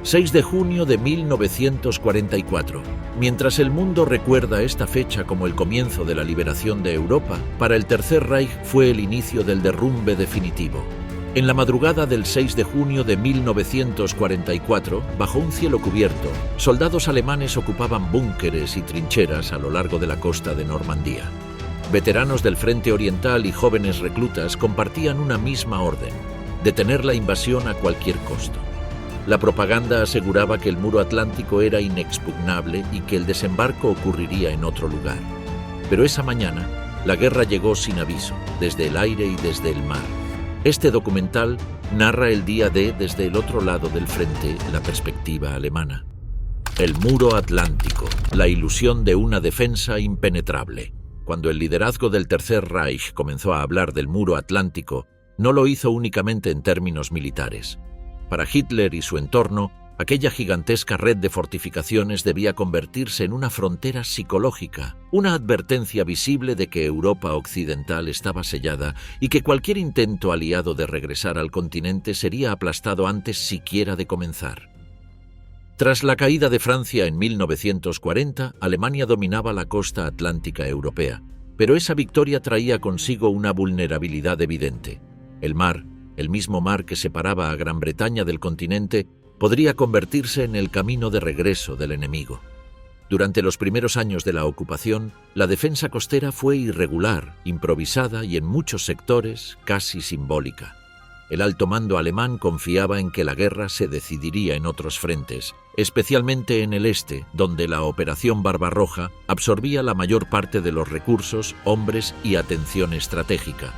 6 de junio de 1944. Mientras el mundo recuerda esta fecha como el comienzo de la liberación de Europa, para el Tercer Reich fue el inicio del derrumbe definitivo. En la madrugada del 6 de junio de 1944, bajo un cielo cubierto, soldados alemanes ocupaban búnkeres y trincheras a lo largo de la costa de Normandía. Veteranos del Frente Oriental y jóvenes reclutas compartían una misma orden: detener la invasión a cualquier costo. La propaganda aseguraba que el muro atlántico era inexpugnable y que el desembarco ocurriría en otro lugar. Pero esa mañana, la guerra llegó sin aviso, desde el aire y desde el mar. Este documental narra el día D desde el otro lado del frente, la perspectiva alemana. El muro atlántico, la ilusión de una defensa impenetrable. Cuando el liderazgo del Tercer Reich comenzó a hablar del muro atlántico, no lo hizo únicamente en términos militares. Para Hitler y su entorno, aquella gigantesca red de fortificaciones debía convertirse en una frontera psicológica, una advertencia visible de que Europa occidental estaba sellada y que cualquier intento aliado de regresar al continente sería aplastado antes siquiera de comenzar. Tras la caída de Francia en 1940, Alemania dominaba la costa atlántica europea, pero esa victoria traía consigo una vulnerabilidad evidente. El mar, el mismo mar que separaba a Gran Bretaña del continente, podría convertirse en el camino de regreso del enemigo. Durante los primeros años de la ocupación, la defensa costera fue irregular, improvisada y en muchos sectores casi simbólica. El alto mando alemán confiaba en que la guerra se decidiría en otros frentes, especialmente en el este, donde la Operación Barbarroja absorbía la mayor parte de los recursos, hombres y atención estratégica.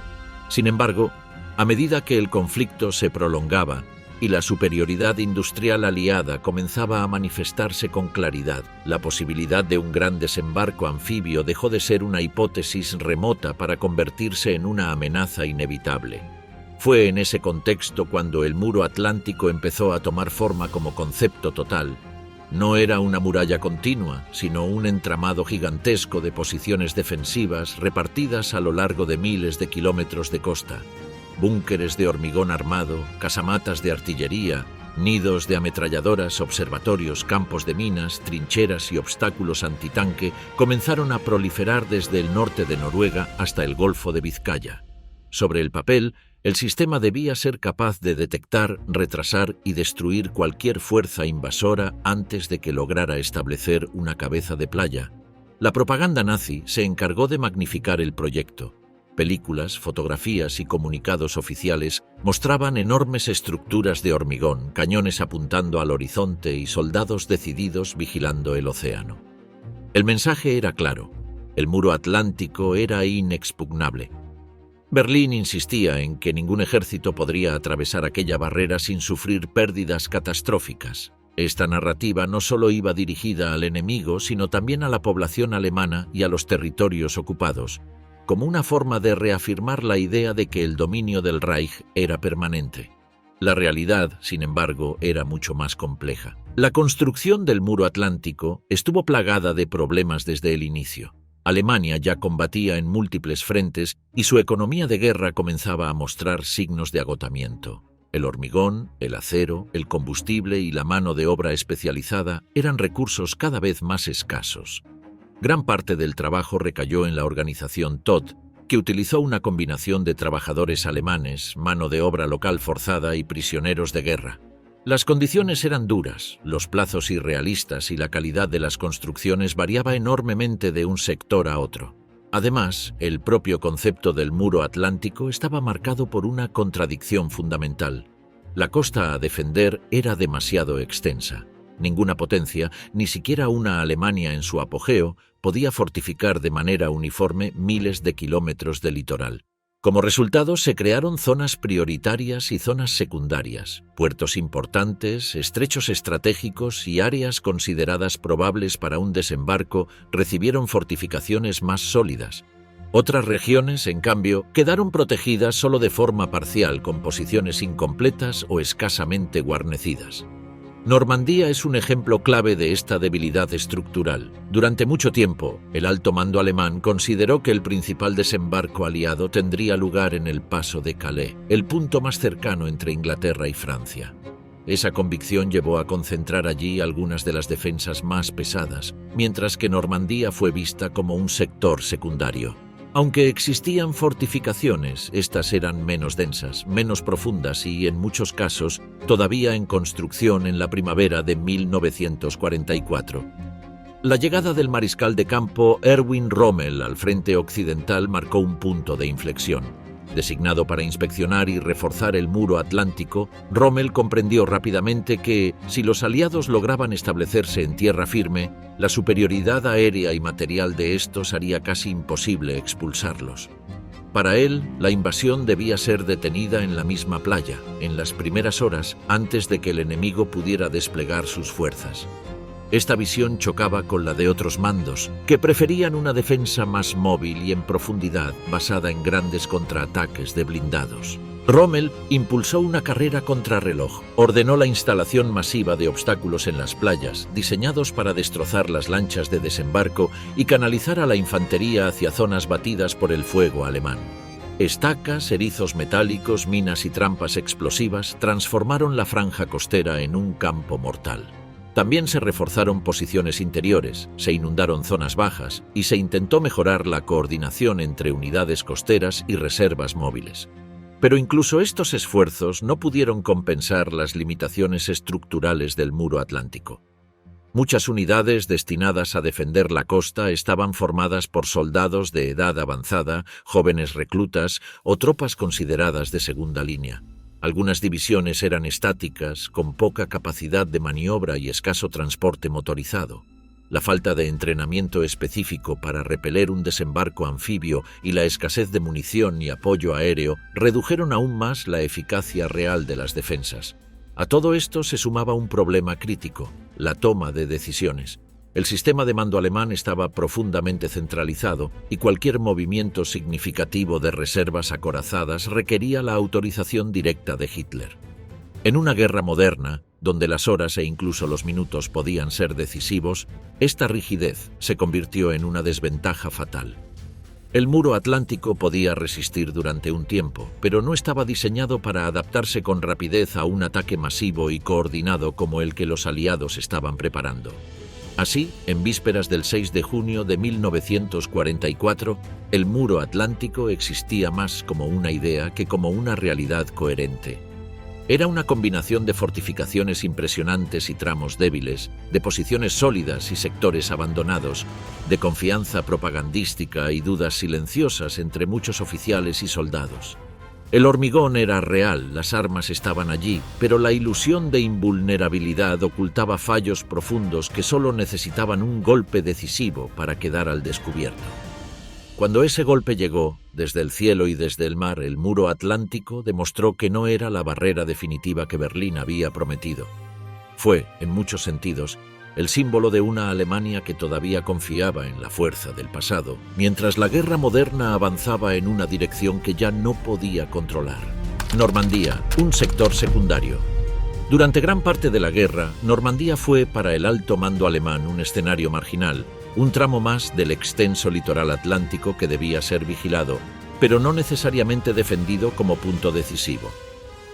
Sin embargo, a medida que el conflicto se prolongaba y la superioridad industrial aliada comenzaba a manifestarse con claridad, la posibilidad de un gran desembarco anfibio dejó de ser una hipótesis remota para convertirse en una amenaza inevitable. Fue en ese contexto cuando el muro atlántico empezó a tomar forma como concepto total. No era una muralla continua, sino un entramado gigantesco de posiciones defensivas repartidas a lo largo de miles de kilómetros de costa. Búnkeres de hormigón armado, casamatas de artillería, nidos de ametralladoras, observatorios, campos de minas, trincheras y obstáculos antitanque comenzaron a proliferar desde el norte de Noruega hasta el Golfo de Vizcaya. Sobre el papel, el sistema debía ser capaz de detectar, retrasar y destruir cualquier fuerza invasora antes de que lograra establecer una cabeza de playa. La propaganda nazi se encargó de magnificar el proyecto. Películas, fotografías y comunicados oficiales mostraban enormes estructuras de hormigón, cañones apuntando al horizonte y soldados decididos vigilando el océano. El mensaje era claro: el muro atlántico era inexpugnable. Berlín insistía en que ningún ejército podría atravesar aquella barrera sin sufrir pérdidas catastróficas. Esta narrativa no solo iba dirigida al enemigo, sino también a la población alemana y a los territorios ocupados, como una forma de reafirmar la idea de que el dominio del Reich era permanente. La realidad, sin embargo, era mucho más compleja. La construcción del muro atlántico estuvo plagada de problemas desde el inicio. Alemania ya combatía en múltiples frentes y su economía de guerra comenzaba a mostrar signos de agotamiento. El hormigón, el acero, el combustible y la mano de obra especializada eran recursos cada vez más escasos. Gran parte del trabajo recayó en la organización Todt, que utilizó una combinación de trabajadores alemanes, mano de obra local forzada y prisioneros de guerra. Las condiciones eran duras, los plazos irrealistas y la calidad de las construcciones variaba enormemente de un sector a otro. Además, el propio concepto del muro atlántico estaba marcado por una contradicción fundamental. La costa a defender era demasiado extensa. Ninguna potencia, ni siquiera una Alemania en su apogeo, podía fortificar de manera uniforme miles de kilómetros de litoral. Como resultado, se crearon zonas prioritarias y zonas secundarias, puertos importantes, estrechos estratégicos y áreas consideradas probables para un desembarco recibieron fortificaciones más sólidas. Otras regiones, en cambio, quedaron protegidas solo de forma parcial, con posiciones incompletas o escasamente guarnecidas. Normandía es un ejemplo clave de esta debilidad estructural. Durante mucho tiempo, el alto mando alemán consideró que el principal desembarco aliado tendría lugar en el paso de Calais, el punto más cercano entre Inglaterra y Francia. Esa convicción llevó a concentrar allí algunas de las defensas más pesadas, mientras que Normandía fue vista como un sector secundario. Aunque existían fortificaciones, estas eran menos densas, menos profundas y, en muchos casos, todavía en construcción en la primavera de 1944. La llegada del mariscal de campo Erwin Rommel al frente occidental marcó un punto de inflexión. Designado para inspeccionar y reforzar el muro atlántico, Rommel comprendió rápidamente que, si los aliados lograban establecerse en tierra firme, la superioridad aérea y material de estos haría casi imposible expulsarlos. Para él, la invasión debía ser detenida en la misma playa, en las primeras horas antes de que el enemigo pudiera desplegar sus fuerzas. Esta visión chocaba con la de otros mandos, que preferían una defensa más móvil y en profundidad, basada en grandes contraataques de blindados. Rommel impulsó una carrera contrarreloj, ordenó la instalación masiva de obstáculos en las playas, diseñados para destrozar las lanchas de desembarco y canalizar a la infantería hacia zonas batidas por el fuego alemán. Estacas, erizos metálicos, minas y trampas explosivas transformaron la franja costera en un campo mortal. También se reforzaron posiciones interiores, se inundaron zonas bajas y se intentó mejorar la coordinación entre unidades costeras y reservas móviles. Pero incluso estos esfuerzos no pudieron compensar las limitaciones estructurales del muro atlántico. Muchas unidades destinadas a defender la costa estaban formadas por soldados de edad avanzada, jóvenes reclutas o tropas consideradas de segunda línea. Algunas divisiones eran estáticas, con poca capacidad de maniobra y escaso transporte motorizado. La falta de entrenamiento específico para repeler un desembarco anfibio y la escasez de munición y apoyo aéreo redujeron aún más la eficacia real de las defensas. A todo esto se sumaba un problema crítico: la toma de decisiones. El sistema de mando alemán estaba profundamente centralizado y cualquier movimiento significativo de reservas acorazadas requería la autorización directa de Hitler. En una guerra moderna, donde las horas e incluso los minutos podían ser decisivos, esta rigidez se convirtió en una desventaja fatal. El muro atlántico podía resistir durante un tiempo, pero no estaba diseñado para adaptarse con rapidez a un ataque masivo y coordinado como el que los aliados estaban preparando. Así, en vísperas del 6 de junio de 1944, el muro atlántico existía más como una idea que como una realidad coherente. Era una combinación de fortificaciones impresionantes y tramos débiles, de posiciones sólidas y sectores abandonados, de confianza propagandística y dudas silenciosas entre muchos oficiales y soldados. El hormigón era real, las armas estaban allí, pero la ilusión de invulnerabilidad ocultaba fallos profundos que solo necesitaban un golpe decisivo para quedar al descubierto. Cuando ese golpe llegó, desde el cielo y desde el mar, el muro atlántico demostró que no era la barrera definitiva que Berlín había prometido. Fue, en muchos sentidos, el símbolo de una Alemania que todavía confiaba en la fuerza del pasado, mientras la guerra moderna avanzaba en una dirección que ya no podía controlar. Normandía, un sector secundario. Durante gran parte de la guerra, Normandía fue para el alto mando alemán un escenario marginal, un tramo más del extenso litoral atlántico que debía ser vigilado, pero no necesariamente defendido como punto decisivo.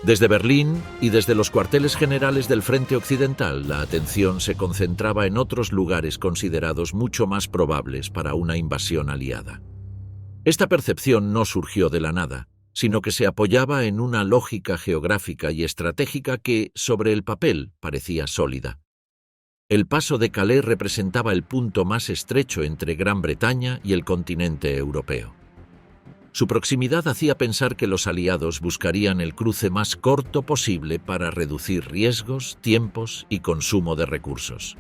Desde Berlín y desde los cuarteles generales del frente occidental, la atención se concentraba en otros lugares considerados mucho más probables para una invasión aliada. Esta percepción no surgió de la nada, sino que se apoyaba en una lógica geográfica y estratégica que, sobre el papel, parecía sólida. El paso de Calais representaba el punto más estrecho entre Gran Bretaña y el continente europeo. Su proximidad hacía pensar que los aliados buscarían el cruce más corto posible para reducir riesgos, tiempos y consumo de recursos.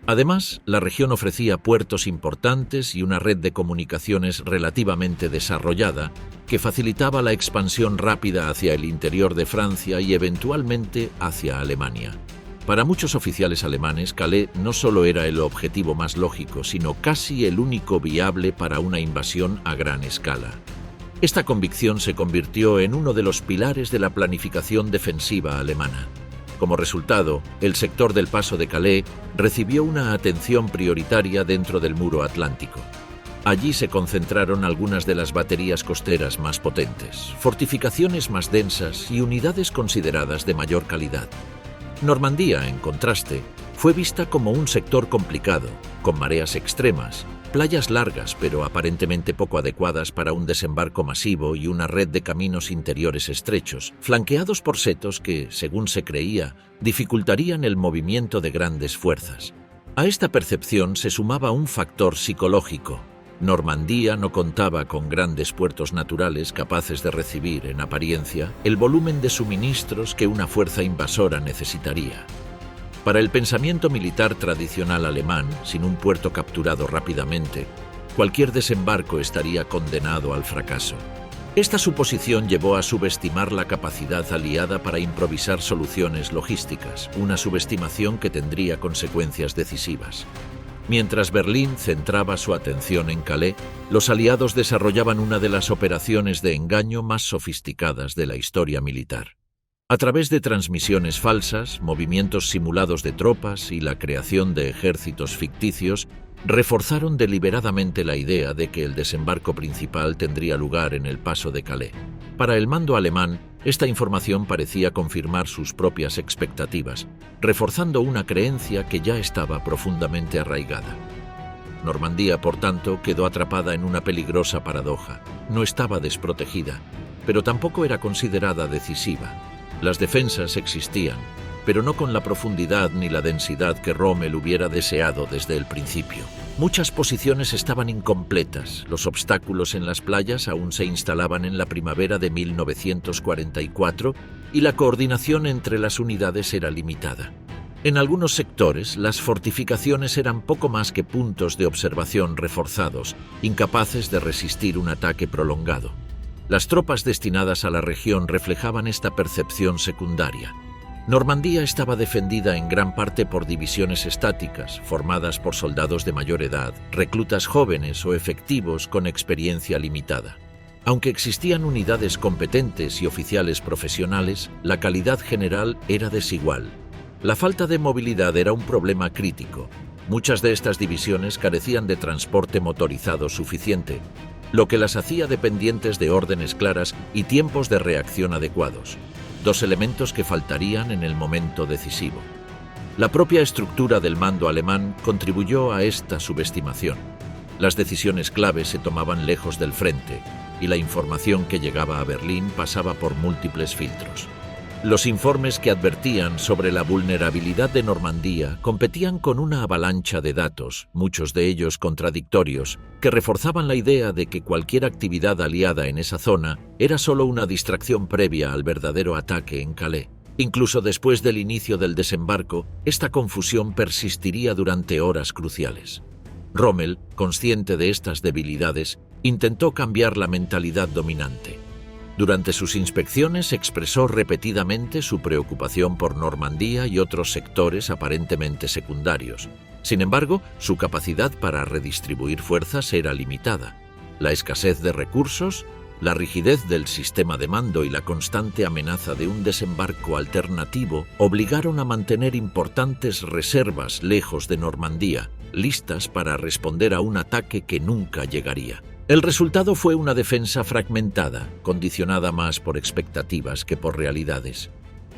Además, la región ofrecía puertos importantes y una red de comunicaciones relativamente desarrollada que facilitaba la expansión rápida hacia el interior de Francia y eventualmente hacia Alemania. Para muchos oficiales alemanes, Calais no solo era el objetivo más lógico, sino casi el único viable para una invasión a gran escala. Esta convicción se convirtió en uno de los pilares de la planificación defensiva alemana. Como resultado, el sector del paso de Calais recibió una atención prioritaria dentro del muro atlántico. Allí se concentraron algunas de las baterías costeras más potentes, fortificaciones más densas y unidades consideradas de mayor calidad. Normandía, en contraste, fue vista como un sector complicado, con mareas extremas, playas largas pero aparentemente poco adecuadas para un desembarco masivo y una red de caminos interiores estrechos, flanqueados por setos que, según se creía, dificultarían el movimiento de grandes fuerzas. A esta percepción se sumaba un factor psicológico. Normandía no contaba con grandes puertos naturales capaces de recibir, en apariencia, el volumen de suministros que una fuerza invasora necesitaría. Para el pensamiento militar tradicional alemán, sin un puerto capturado rápidamente, cualquier desembarco estaría condenado al fracaso. Esta suposición llevó a subestimar la capacidad aliada para improvisar soluciones logísticas, una subestimación que tendría consecuencias decisivas. Mientras Berlín centraba su atención en Calais, los aliados desarrollaban una de las operaciones de engaño más sofisticadas de la historia militar. A través de transmisiones falsas, movimientos simulados de tropas y la creación de ejércitos ficticios, reforzaron deliberadamente la idea de que el desembarco principal tendría lugar en el paso de Calais. Para el mando alemán, esta información parecía confirmar sus propias expectativas, reforzando una creencia que ya estaba profundamente arraigada. Normandía, por tanto, quedó atrapada en una peligrosa paradoja. No estaba desprotegida, pero tampoco era considerada decisiva. Las defensas existían, pero no con la profundidad ni la densidad que Rommel hubiera deseado desde el principio. Muchas posiciones estaban incompletas, los obstáculos en las playas aún se instalaban en la primavera de 1944 y la coordinación entre las unidades era limitada. En algunos sectores, las fortificaciones eran poco más que puntos de observación reforzados, incapaces de resistir un ataque prolongado. Las tropas destinadas a la región reflejaban esta percepción secundaria. Normandía estaba defendida en gran parte por divisiones estáticas, formadas por soldados de mayor edad, reclutas jóvenes o efectivos con experiencia limitada. Aunque existían unidades competentes y oficiales profesionales, la calidad general era desigual. La falta de movilidad era un problema crítico. Muchas de estas divisiones carecían de transporte motorizado suficiente, lo que las hacía dependientes de órdenes claras y tiempos de reacción adecuados. Dos elementos que faltarían en el momento decisivo. La propia estructura del mando alemán contribuyó a esta subestimación. Las decisiones clave se tomaban lejos del frente y la información que llegaba a Berlín pasaba por múltiples filtros. Los informes que advertían sobre la vulnerabilidad de Normandía competían con una avalancha de datos, muchos de ellos contradictorios, que reforzaban la idea de que cualquier actividad aliada en esa zona era solo una distracción previa al verdadero ataque en Calais. Incluso después del inicio del desembarco, esta confusión persistiría durante horas cruciales. Rommel, consciente de estas debilidades, intentó cambiar la mentalidad dominante. Durante sus inspecciones expresó repetidamente su preocupación por Normandía y otros sectores aparentemente secundarios. Sin embargo, su capacidad para redistribuir fuerzas era limitada. La escasez de recursos, la rigidez del sistema de mando y la constante amenaza de un desembarco alternativo obligaron a mantener importantes reservas lejos de Normandía, listas para responder a un ataque que nunca llegaría. El resultado fue una defensa fragmentada, condicionada más por expectativas que por realidades.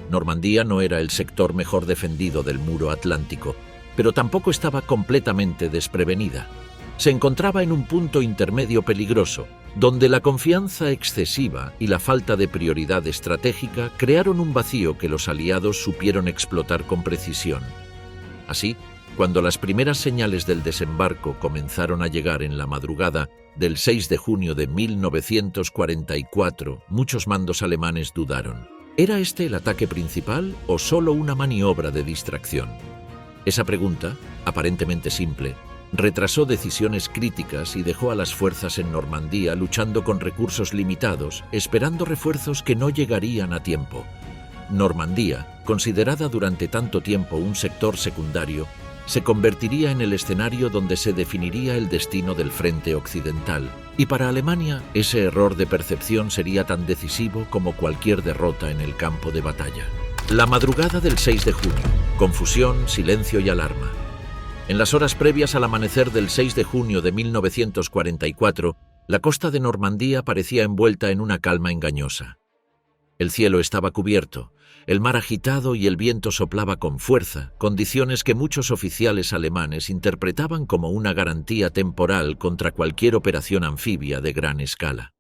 Normandía no era el sector mejor defendido del muro atlántico, pero tampoco estaba completamente desprevenida. Se encontraba en un punto intermedio peligroso, donde la confianza excesiva y la falta de prioridad estratégica crearon un vacío que los aliados supieron explotar con precisión. Así, cuando las primeras señales del desembarco comenzaron a llegar en la madrugada del 6 de junio de 1944, muchos mandos alemanes dudaron. ¿Era este el ataque principal o solo una maniobra de distracción? Esa pregunta, aparentemente simple, retrasó decisiones críticas y dejó a las fuerzas en Normandía luchando con recursos limitados, esperando refuerzos que no llegarían a tiempo. Normandía, considerada durante tanto tiempo un sector secundario, se convertiría en el escenario donde se definiría el destino del frente occidental, y para Alemania ese error de percepción sería tan decisivo como cualquier derrota en el campo de batalla. La madrugada del 6 de junio, confusión, silencio y alarma. En las horas previas al amanecer del 6 de junio de 1944, la costa de Normandía parecía envuelta en una calma engañosa. El cielo estaba cubierto, El mar agitado y el viento soplaba con fuerza, condiciones que muchos oficiales alemanes interpretaban como una garantía temporal contra cualquier operación anfibia de gran escala.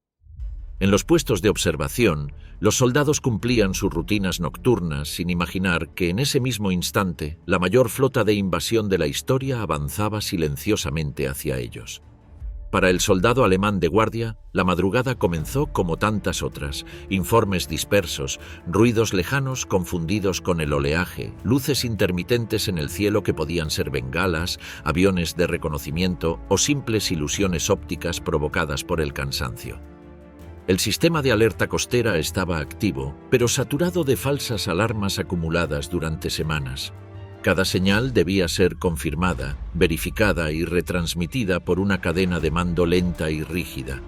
En los puestos de observación, los soldados cumplían sus rutinas nocturnas sin imaginar que en ese mismo instante la mayor flota de invasión de la historia avanzaba silenciosamente hacia ellos. Para el soldado alemán de guardia, la madrugada comenzó como tantas otras: informes dispersos, ruidos lejanos confundidos con el oleaje, luces intermitentes en el cielo que podían ser bengalas, aviones de reconocimiento o simples ilusiones ópticas provocadas por el cansancio. El sistema de alerta costera estaba activo, pero saturado de falsas alarmas acumuladas durante semanas. Cada señal debía ser confirmada, verificada y retransmitida por una cadena de mando lenta y rígida.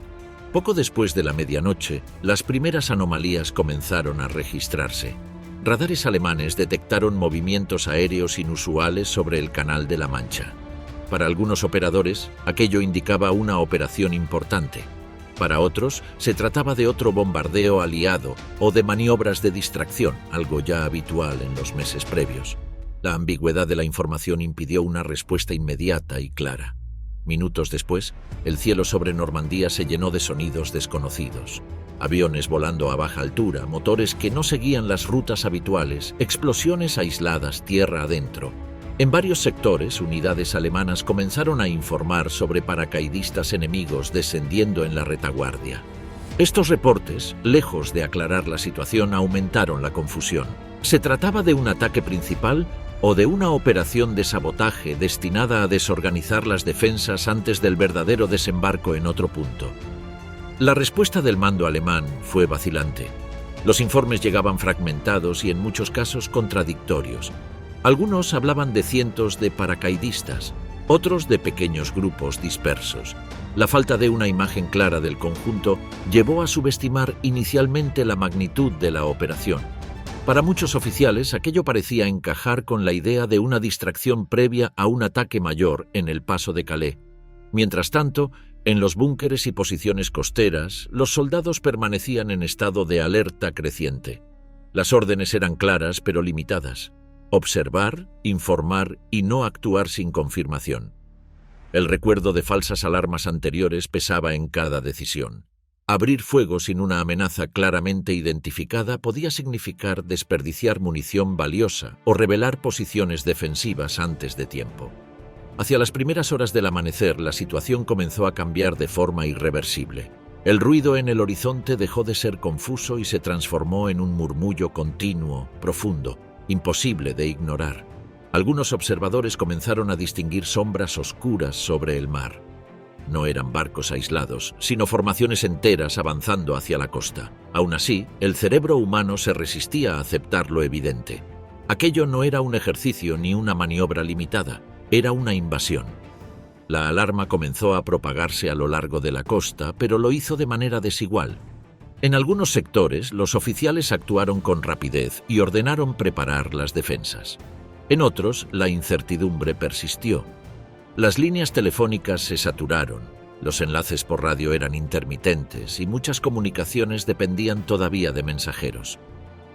Poco después de la medianoche, las primeras anomalías comenzaron a registrarse. Radares alemanes detectaron movimientos aéreos inusuales sobre el Canal de la Mancha. Para algunos operadores, aquello indicaba una operación importante. Para otros, se trataba de otro bombardeo aliado o de maniobras de distracción, algo ya habitual en los meses previos. La ambigüedad de la información impidió una respuesta inmediata y clara. Minutos después, el cielo sobre Normandía se llenó de sonidos desconocidos. Aviones volando a baja altura, motores que no seguían las rutas habituales, explosiones aisladas tierra adentro. En varios sectores, unidades alemanas comenzaron a informar sobre paracaidistas enemigos descendiendo en la retaguardia. Estos reportes, lejos de aclarar la situación, aumentaron la confusión. ¿Se trataba de un ataque principal o de una operación de sabotaje destinada a desorganizar las defensas antes del verdadero desembarco en otro punto? La respuesta del mando alemán fue vacilante. Los informes llegaban fragmentados y en muchos casos contradictorios. Algunos hablaban de cientos de paracaidistas, otros de pequeños grupos dispersos. La falta de una imagen clara del conjunto llevó a subestimar inicialmente la magnitud de la operación. Para muchos oficiales, aquello parecía encajar con la idea de una distracción previa a un ataque mayor en el paso de Calais. Mientras tanto, en los búnkeres y posiciones costeras, los soldados permanecían en estado de alerta creciente. Las órdenes eran claras pero limitadas: observar, informar y no actuar sin confirmación. El recuerdo de falsas alarmas anteriores pesaba en cada decisión. Abrir fuego sin una amenaza claramente identificada podía significar desperdiciar munición valiosa o revelar posiciones defensivas antes de tiempo. Hacia las primeras horas del amanecer, la situación comenzó a cambiar de forma irreversible. El ruido en el horizonte dejó de ser confuso y se transformó en un murmullo continuo, profundo, imposible de ignorar. Algunos observadores comenzaron a distinguir sombras oscuras sobre el mar. No eran barcos aislados, sino formaciones enteras avanzando hacia la costa. Aún así, el cerebro humano se resistía a aceptar lo evidente. Aquello no era un ejercicio ni una maniobra limitada, era una invasión. La alarma comenzó a propagarse a lo largo de la costa, pero lo hizo de manera desigual. En algunos sectores, los oficiales actuaron con rapidez y ordenaron preparar las defensas. En otros, la incertidumbre persistió. Las líneas telefónicas se saturaron, los enlaces por radio eran intermitentes y muchas comunicaciones dependían todavía de mensajeros.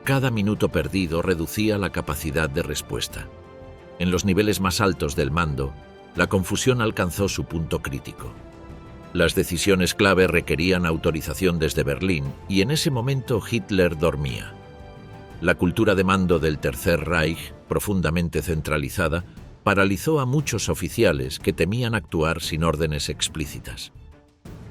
Cada minuto perdido reducía la capacidad de respuesta. En los niveles más altos del mando, la confusión alcanzó su punto crítico. Las decisiones clave requerían autorización desde Berlín y en ese momento Hitler dormía. La cultura de mando del Tercer Reich, profundamente centralizada, paralizó a muchos oficiales que temían actuar sin órdenes explícitas.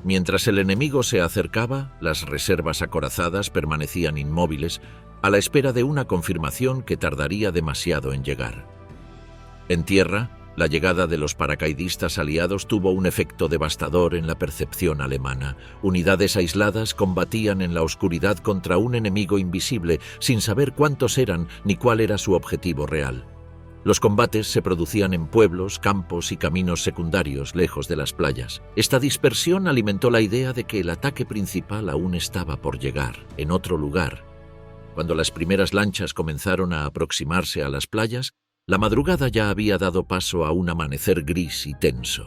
Mientras el enemigo se acercaba, las reservas acorazadas permanecían inmóviles a la espera de una confirmación que tardaría demasiado en llegar. En tierra, la llegada de los paracaidistas aliados tuvo un efecto devastador en la percepción alemana. Unidades aisladas combatían en la oscuridad contra un enemigo invisible, sin saber cuántos eran ni cuál era su objetivo real. Los combates se producían en pueblos, campos y caminos secundarios, lejos de las playas. Esta dispersión alimentó la idea de que el ataque principal aún estaba por llegar, en otro lugar. Cuando las primeras lanchas comenzaron a aproximarse a las playas, la madrugada ya había dado paso a un amanecer gris y tenso.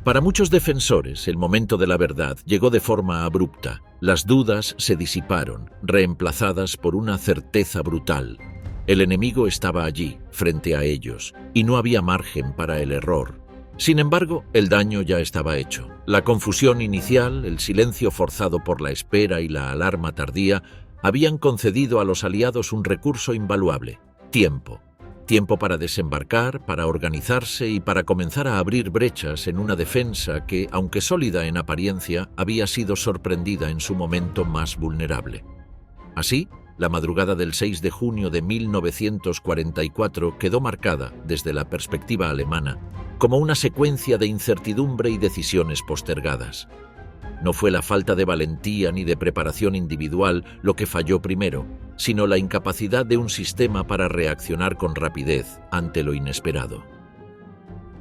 Para muchos defensores, el momento de la verdad llegó de forma abrupta. Las dudas se disiparon, reemplazadas por una certeza brutal. El enemigo estaba allí, frente a ellos, y no había margen para el error. Sin embargo, el daño ya estaba hecho. La confusión inicial, el silencio forzado por la espera y la alarma tardía habían concedido a los aliados un recurso invaluable: tiempo. Tiempo para desembarcar, para organizarse y para comenzar a abrir brechas en una defensa que, aunque sólida en apariencia, había sido sorprendida en su momento más vulnerable. Así, la madrugada del 6 de junio de 1944 quedó marcada, desde la perspectiva alemana, como una secuencia de incertidumbre y decisiones postergadas. No fue la falta de valentía ni de preparación individual lo que falló primero, sino la incapacidad de un sistema para reaccionar con rapidez ante lo inesperado.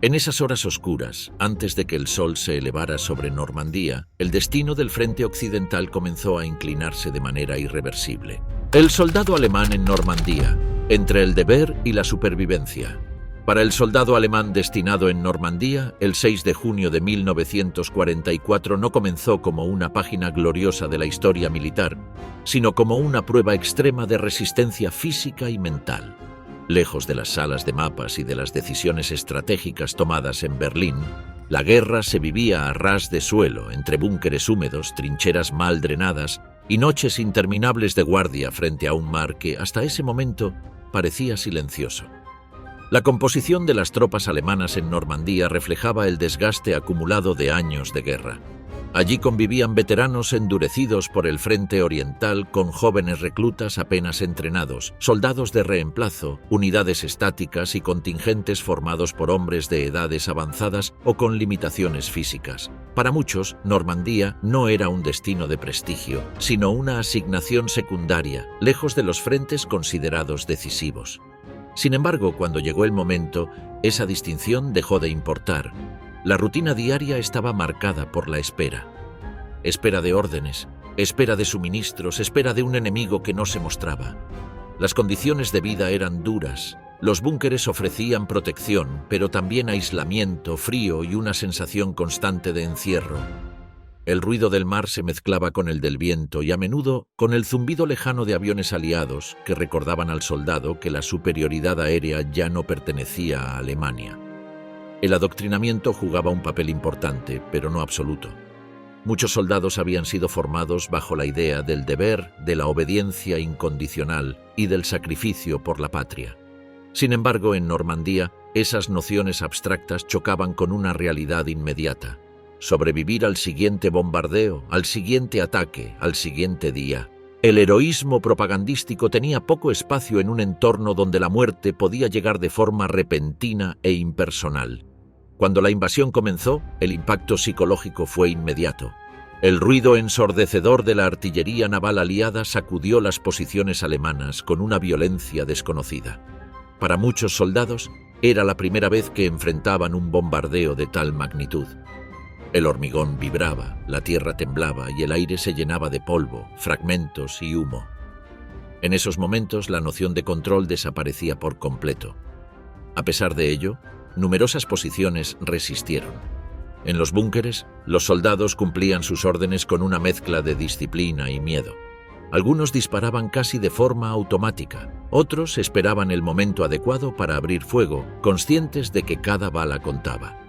En esas horas oscuras, antes de que el sol se elevara sobre Normandía, el destino del frente occidental comenzó a inclinarse de manera irreversible. El soldado alemán en Normandía, entre el deber y la supervivencia. Para el soldado alemán destinado en Normandía, el 6 de junio de 1944 no comenzó como una página gloriosa de la historia militar, sino como una prueba extrema de resistencia física y mental. Lejos de las salas de mapas y de las decisiones estratégicas tomadas en Berlín, la guerra se vivía a ras de suelo, entre búnkeres húmedos, trincheras mal drenadas y noches interminables de guardia frente a un mar que, hasta ese momento, parecía silencioso. La composición de las tropas alemanas en Normandía reflejaba el desgaste acumulado de años de guerra. Allí convivían veteranos endurecidos por el frente oriental con jóvenes reclutas apenas entrenados, soldados de reemplazo, unidades estáticas y contingentes formados por hombres de edades avanzadas o con limitaciones físicas. Para muchos, Normandía no era un destino de prestigio, sino una asignación secundaria, lejos de los frentes considerados decisivos. Sin embargo, cuando llegó el momento, esa distinción dejó de importar. La rutina diaria estaba marcada por la espera. Espera de órdenes, espera de suministros, espera de un enemigo que no se mostraba. Las condiciones de vida eran duras. Los búnkeres ofrecían protección, pero también aislamiento, frío y una sensación constante de encierro. El ruido del mar se mezclaba con el del viento y a menudo con el zumbido lejano de aviones aliados que recordaban al soldado que la superioridad aérea ya no pertenecía a Alemania. El adoctrinamiento jugaba un papel importante, pero no absoluto. Muchos soldados habían sido formados bajo la idea del deber, de la obediencia incondicional y del sacrificio por la patria. Sin embargo, en Normandía, esas nociones abstractas chocaban con una realidad inmediata. Sobrevivir al siguiente bombardeo, al siguiente ataque, al siguiente día. El heroísmo propagandístico tenía poco espacio en un entorno donde la muerte podía llegar de forma repentina e impersonal. Cuando la invasión comenzó, el impacto psicológico fue inmediato. El ruido ensordecedor de la artillería naval aliada sacudió las posiciones alemanas con una violencia desconocida. Para muchos soldados, era la primera vez que enfrentaban un bombardeo de tal magnitud. El hormigón vibraba, la tierra temblaba y el aire se llenaba de polvo, fragmentos y humo. En esos momentos la noción de control desaparecía por completo. A pesar de ello, numerosas posiciones resistieron. En los búnkeres, los soldados cumplían sus órdenes con una mezcla de disciplina y miedo. Algunos disparaban casi de forma automática, otros esperaban el momento adecuado para abrir fuego, conscientes de que cada bala contaba.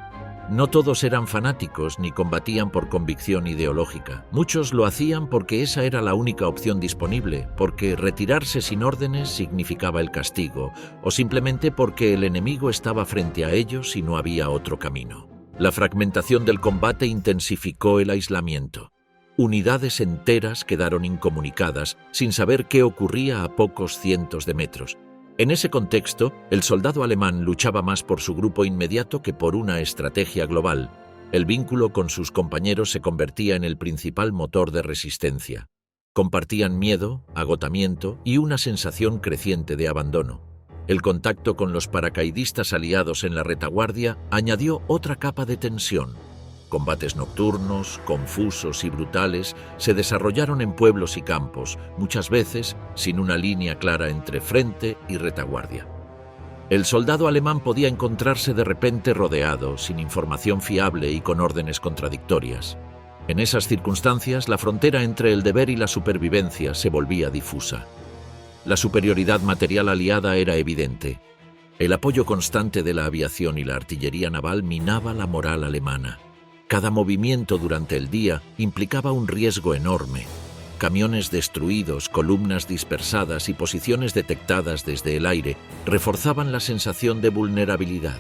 No todos eran fanáticos ni combatían por convicción ideológica. Muchos lo hacían porque esa era la única opción disponible, porque retirarse sin órdenes significaba el castigo, o simplemente porque el enemigo estaba frente a ellos y no había otro camino. La fragmentación del combate intensificó el aislamiento. Unidades enteras quedaron incomunicadas, sin saber qué ocurría a pocos cientos de metros. En ese contexto, el soldado alemán luchaba más por su grupo inmediato que por una estrategia global. El vínculo con sus compañeros se convertía en el principal motor de resistencia. Compartían miedo, agotamiento y una sensación creciente de abandono. El contacto con los paracaidistas aliados en la retaguardia añadió otra capa de tensión. Combates nocturnos, confusos y brutales se desarrollaron en pueblos y campos, muchas veces sin una línea clara entre frente y retaguardia. El soldado alemán podía encontrarse de repente rodeado, sin información fiable y con órdenes contradictorias. En esas circunstancias, la frontera entre el deber y la supervivencia se volvía difusa. La superioridad material aliada era evidente. El apoyo constante de la aviación y la artillería naval minaba la moral alemana. Cada movimiento durante el día implicaba un riesgo enorme. Camiones destruidos, columnas dispersadas y posiciones detectadas desde el aire reforzaban la sensación de vulnerabilidad.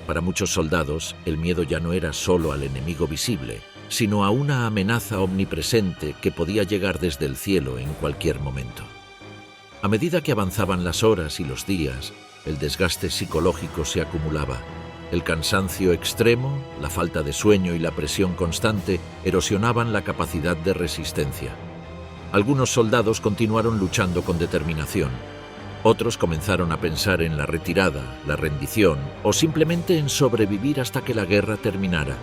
Para muchos soldados, el miedo ya no era solo al enemigo visible, sino a una amenaza omnipresente que podía llegar desde el cielo en cualquier momento. A medida que avanzaban las horas y los días, el desgaste psicológico se acumulaba. El cansancio extremo, la falta de sueño y la presión constante erosionaban la capacidad de resistencia. Algunos soldados continuaron luchando con determinación. Otros comenzaron a pensar en la retirada, la rendición o simplemente en sobrevivir hasta que la guerra terminara.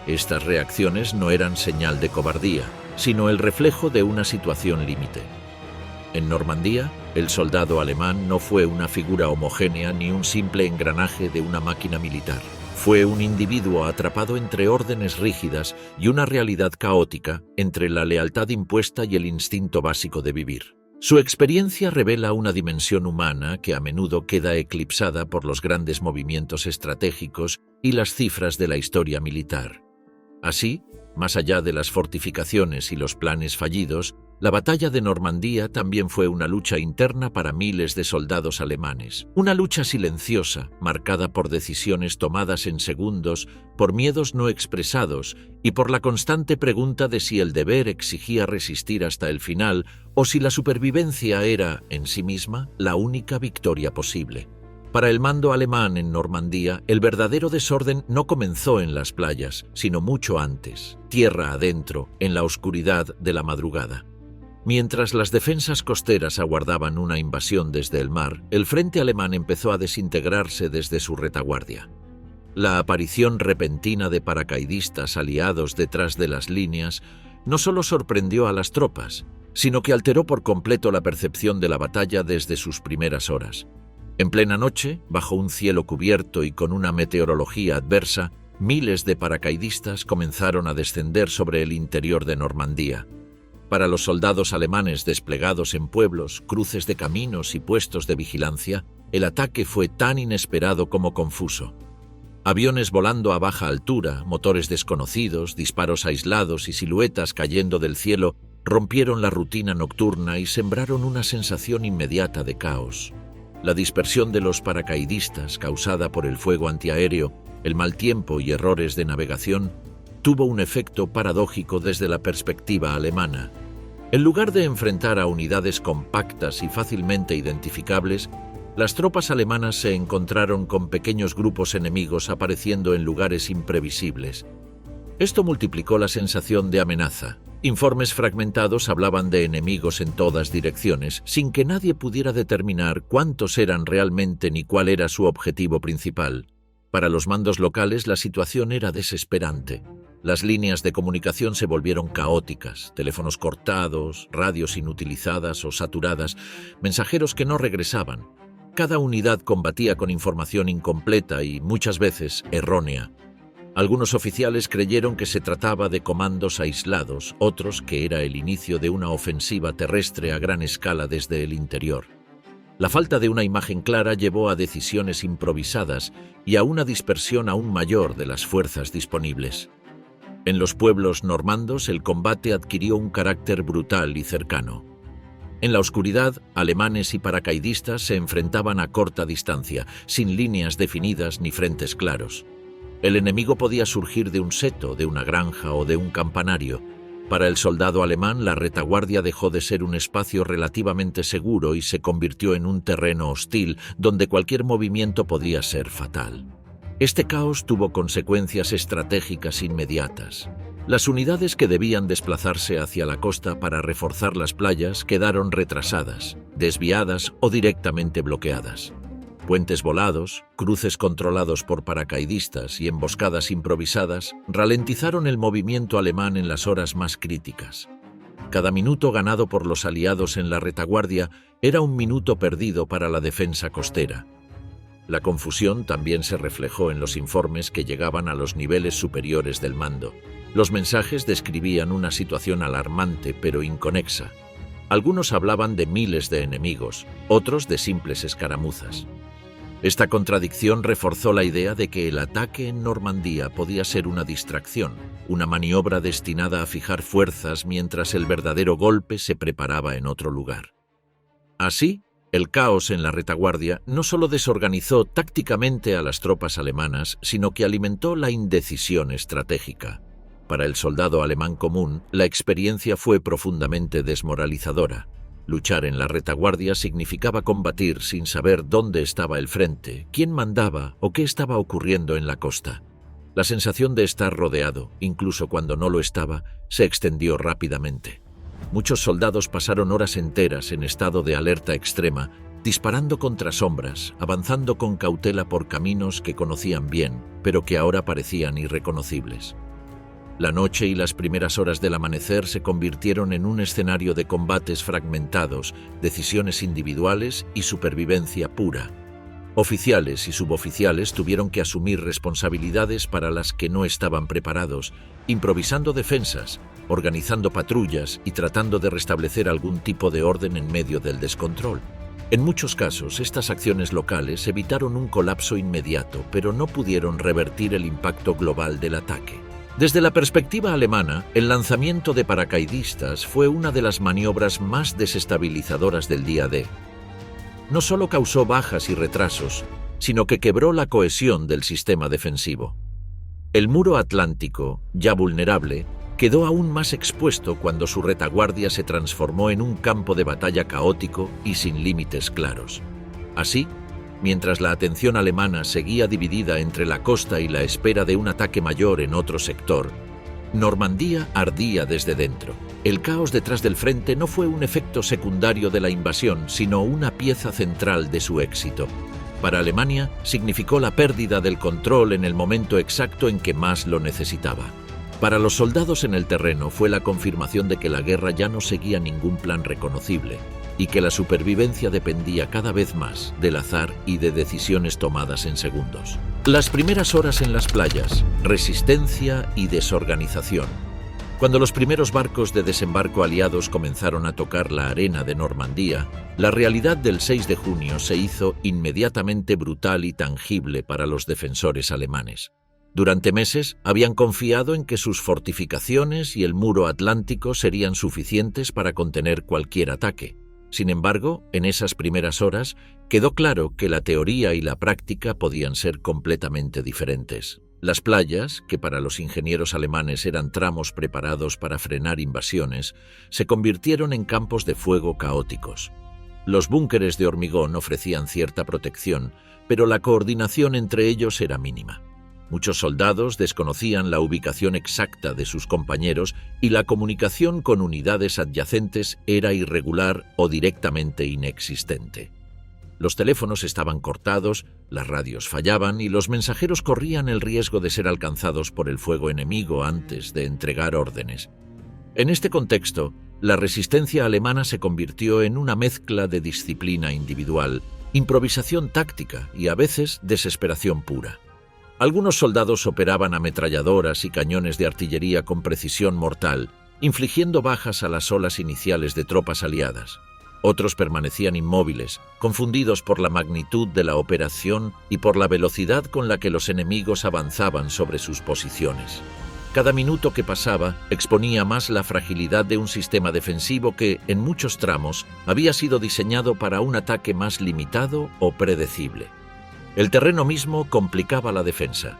Estas reacciones no eran señal de cobardía, sino el reflejo de una situación límite. En Normandía, el soldado alemán no fue una figura homogénea ni un simple engranaje de una máquina militar. Fue un individuo atrapado entre órdenes rígidas y una realidad caótica entre la lealtad impuesta y el instinto básico de vivir. Su experiencia revela una dimensión humana que a menudo queda eclipsada por los grandes movimientos estratégicos y las cifras de la historia militar. Así, más allá de las fortificaciones y los planes fallidos, la batalla de Normandía también fue una lucha interna para miles de soldados alemanes. Una lucha silenciosa, marcada por decisiones tomadas en segundos, por miedos no expresados y por la constante pregunta de si el deber exigía resistir hasta el final o si la supervivencia era, en sí misma, la única victoria posible. Para el mando alemán en Normandía, el verdadero desorden no comenzó en las playas, sino mucho antes, tierra adentro, en la oscuridad de la madrugada. Mientras las defensas costeras aguardaban una invasión desde el mar, el frente alemán empezó a desintegrarse desde su retaguardia. La aparición repentina de paracaidistas aliados detrás de las líneas no solo sorprendió a las tropas, sino que alteró por completo la percepción de la batalla desde sus primeras horas. En plena noche, bajo un cielo cubierto y con una meteorología adversa, miles de paracaidistas comenzaron a descender sobre el interior de Normandía. Para los soldados alemanes desplegados en pueblos, cruces de caminos y puestos de vigilancia, el ataque fue tan inesperado como confuso. Aviones volando a baja altura, motores desconocidos, disparos aislados y siluetas cayendo del cielo rompieron la rutina nocturna y sembraron una sensación inmediata de caos. La dispersión de los paracaidistas, causada por el fuego antiaéreo, el mal tiempo y errores de navegación, tuvo un efecto paradójico desde la perspectiva alemana. En lugar de enfrentar a unidades compactas y fácilmente identificables, las tropas alemanas se encontraron con pequeños grupos enemigos apareciendo en lugares imprevisibles. Esto multiplicó la sensación de amenaza. Informes fragmentados hablaban de enemigos en todas direcciones, sin que nadie pudiera determinar cuántos eran realmente ni cuál era su objetivo principal. Para los mandos locales la situación era desesperante. Las líneas de comunicación se volvieron caóticas, teléfonos cortados, radios inutilizadas o saturadas, mensajeros que no regresaban. Cada unidad combatía con información incompleta y, muchas veces, errónea. Algunos oficiales creyeron que se trataba de comandos aislados, otros que era el inicio de una ofensiva terrestre a gran escala desde el interior. La falta de una imagen clara llevó a decisiones improvisadas y a una dispersión aún mayor de las fuerzas disponibles. En los pueblos normandos el combate adquirió un carácter brutal y cercano. En la oscuridad, alemanes y paracaidistas se enfrentaban a corta distancia, sin líneas definidas ni frentes claros. El enemigo podía surgir de un seto, de una granja o de un campanario. Para el soldado alemán, la retaguardia dejó de ser un espacio relativamente seguro y se convirtió en un terreno hostil donde cualquier movimiento podía ser fatal. Este caos tuvo consecuencias estratégicas inmediatas. Las unidades que debían desplazarse hacia la costa para reforzar las playas quedaron retrasadas, desviadas o directamente bloqueadas. Puentes volados, cruces controlados por paracaidistas y emboscadas improvisadas ralentizaron el movimiento alemán en las horas más críticas. Cada minuto ganado por los aliados en la retaguardia era un minuto perdido para la defensa costera. La confusión también se reflejó en los informes que llegaban a los niveles superiores del mando. Los mensajes describían una situación alarmante pero inconexa. Algunos hablaban de miles de enemigos, otros de simples escaramuzas. Esta contradicción reforzó la idea de que el ataque en Normandía podía ser una distracción, una maniobra destinada a fijar fuerzas mientras el verdadero golpe se preparaba en otro lugar. Así, el caos en la retaguardia no solo desorganizó tácticamente a las tropas alemanas, sino que alimentó la indecisión estratégica. Para el soldado alemán común, la experiencia fue profundamente desmoralizadora. Luchar en la retaguardia significaba combatir sin saber dónde estaba el frente, quién mandaba o qué estaba ocurriendo en la costa. La sensación de estar rodeado, incluso cuando no lo estaba, se extendió rápidamente. Muchos soldados pasaron horas enteras en estado de alerta extrema, disparando contra sombras, avanzando con cautela por caminos que conocían bien, pero que ahora parecían irreconocibles. La noche y las primeras horas del amanecer se convirtieron en un escenario de combates fragmentados, decisiones individuales y supervivencia pura. Oficiales y suboficiales tuvieron que asumir responsabilidades para las que no estaban preparados, improvisando defensas, organizando patrullas y tratando de restablecer algún tipo de orden en medio del descontrol. En muchos casos, estas acciones locales evitaron un colapso inmediato, pero no pudieron revertir el impacto global del ataque. Desde la perspectiva alemana, el lanzamiento de paracaidistas fue una de las maniobras más desestabilizadoras del día D. No solo causó bajas y retrasos, sino que quebró la cohesión del sistema defensivo. El muro atlántico, ya vulnerable, quedó aún más expuesto cuando su retaguardia se transformó en un campo de batalla caótico y sin límites claros. Así, mientras la atención alemana seguía dividida entre la costa y la espera de un ataque mayor en otro sector, Normandía ardía desde dentro. El caos detrás del frente no fue un efecto secundario de la invasión, sino una pieza central de su éxito. Para Alemania, significó la pérdida del control en el momento exacto en que más lo necesitaba. Para los soldados en el terreno fue la confirmación de que la guerra ya no seguía ningún plan reconocible, y que la supervivencia dependía cada vez más del azar y de decisiones tomadas en segundos. Las primeras horas en las playas, resistencia y desorganización. Cuando los primeros barcos de desembarco aliados comenzaron a tocar la arena de Normandía, la realidad del 6 de junio se hizo inmediatamente brutal y tangible para los defensores alemanes. Durante meses habían confiado en que sus fortificaciones y el muro atlántico serían suficientes para contener cualquier ataque. Sin embargo, en esas primeras horas quedó claro que la teoría y la práctica podían ser completamente diferentes. Las playas, que para los ingenieros alemanes eran tramos preparados para frenar invasiones, se convirtieron en campos de fuego caóticos. Los búnkeres de hormigón ofrecían cierta protección, pero la coordinación entre ellos era mínima. Muchos soldados desconocían la ubicación exacta de sus compañeros y la comunicación con unidades adyacentes era irregular o directamente inexistente. Los teléfonos estaban cortados, las radios fallaban y los mensajeros corrían el riesgo de ser alcanzados por el fuego enemigo antes de entregar órdenes. En este contexto, la resistencia alemana se convirtió en una mezcla de disciplina individual, improvisación táctica y a veces desesperación pura. Algunos soldados operaban ametralladoras y cañones de artillería con precisión mortal, infligiendo bajas a las olas iniciales de tropas aliadas. Otros permanecían inmóviles, confundidos por la magnitud de la operación y por la velocidad con la que los enemigos avanzaban sobre sus posiciones. Cada minuto que pasaba exponía más la fragilidad de un sistema defensivo que, en muchos tramos, había sido diseñado para un ataque más limitado o predecible. El terreno mismo complicaba la defensa.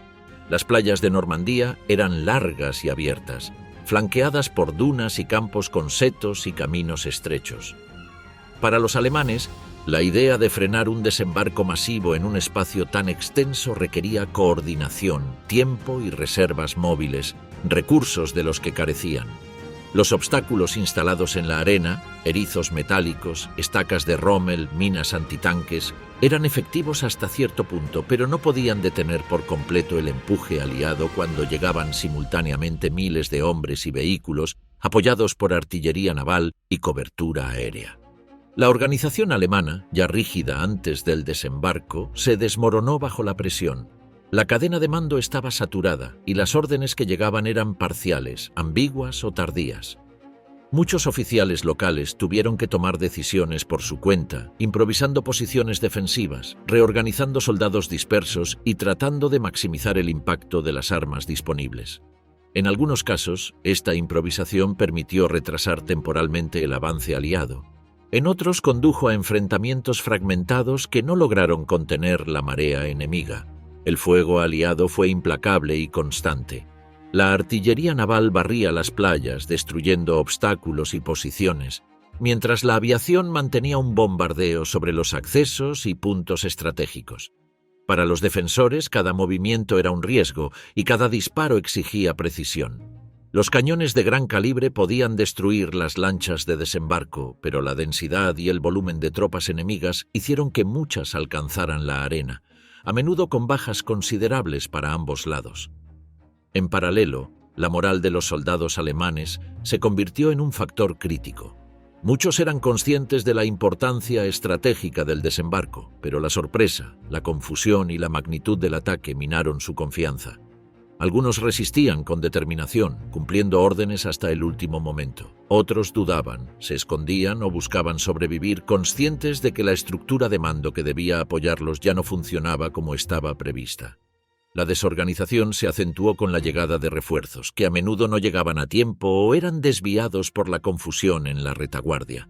Las playas de Normandía eran largas y abiertas, flanqueadas por dunas y campos con setos y caminos estrechos. Para los alemanes, la idea de frenar un desembarco masivo en un espacio tan extenso requería coordinación, tiempo y reservas móviles, recursos de los que carecían. Los obstáculos instalados en la arena, erizos metálicos, estacas de Rommel, minas antitanques, eran efectivos hasta cierto punto, pero no podían detener por completo el empuje aliado cuando llegaban simultáneamente miles de hombres y vehículos apoyados por artillería naval y cobertura aérea. La organización alemana, ya rígida antes del desembarco, se desmoronó bajo la presión. La cadena de mando estaba saturada y las órdenes que llegaban eran parciales, ambiguas o tardías. Muchos oficiales locales tuvieron que tomar decisiones por su cuenta, improvisando posiciones defensivas, reorganizando soldados dispersos y tratando de maximizar el impacto de las armas disponibles. En algunos casos, esta improvisación permitió retrasar temporalmente el avance aliado. En otros condujo a enfrentamientos fragmentados que no lograron contener la marea enemiga. El fuego aliado fue implacable y constante. La artillería naval barría las playas, destruyendo obstáculos y posiciones, mientras la aviación mantenía un bombardeo sobre los accesos y puntos estratégicos. Para los defensores, cada movimiento era un riesgo y cada disparo exigía precisión. Los cañones de gran calibre podían destruir las lanchas de desembarco, pero la densidad y el volumen de tropas enemigas hicieron que muchas alcanzaran la arena, a menudo con bajas considerables para ambos lados. En paralelo, la moral de los soldados alemanes se convirtió en un factor crítico. Muchos eran conscientes de la importancia estratégica del desembarco, pero la sorpresa, la confusión y la magnitud del ataque minaron su confianza. Algunos resistían con determinación, cumpliendo órdenes hasta el último momento. Otros dudaban, se escondían o buscaban sobrevivir, conscientes de que la estructura de mando que debía apoyarlos ya no funcionaba como estaba prevista. La desorganización se acentuó con la llegada de refuerzos, que a menudo no llegaban a tiempo o eran desviados por la confusión en la retaguardia.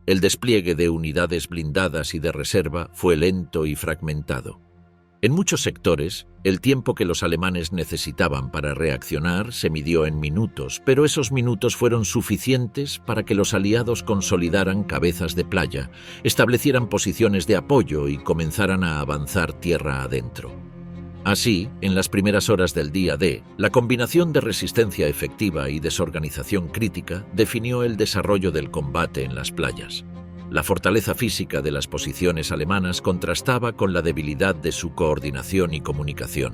El despliegue de unidades blindadas y de reserva fue lento y fragmentado. En muchos sectores, el tiempo que los alemanes necesitaban para reaccionar se midió en minutos, pero esos minutos fueron suficientes para que los aliados consolidaran cabezas de playa, establecieran posiciones de apoyo y comenzaran a avanzar tierra adentro. Así, en las primeras horas del día D, la combinación de resistencia efectiva y desorganización crítica definió el desarrollo del combate en las playas. La fortaleza física de las posiciones alemanas contrastaba con la debilidad de su coordinación y comunicación.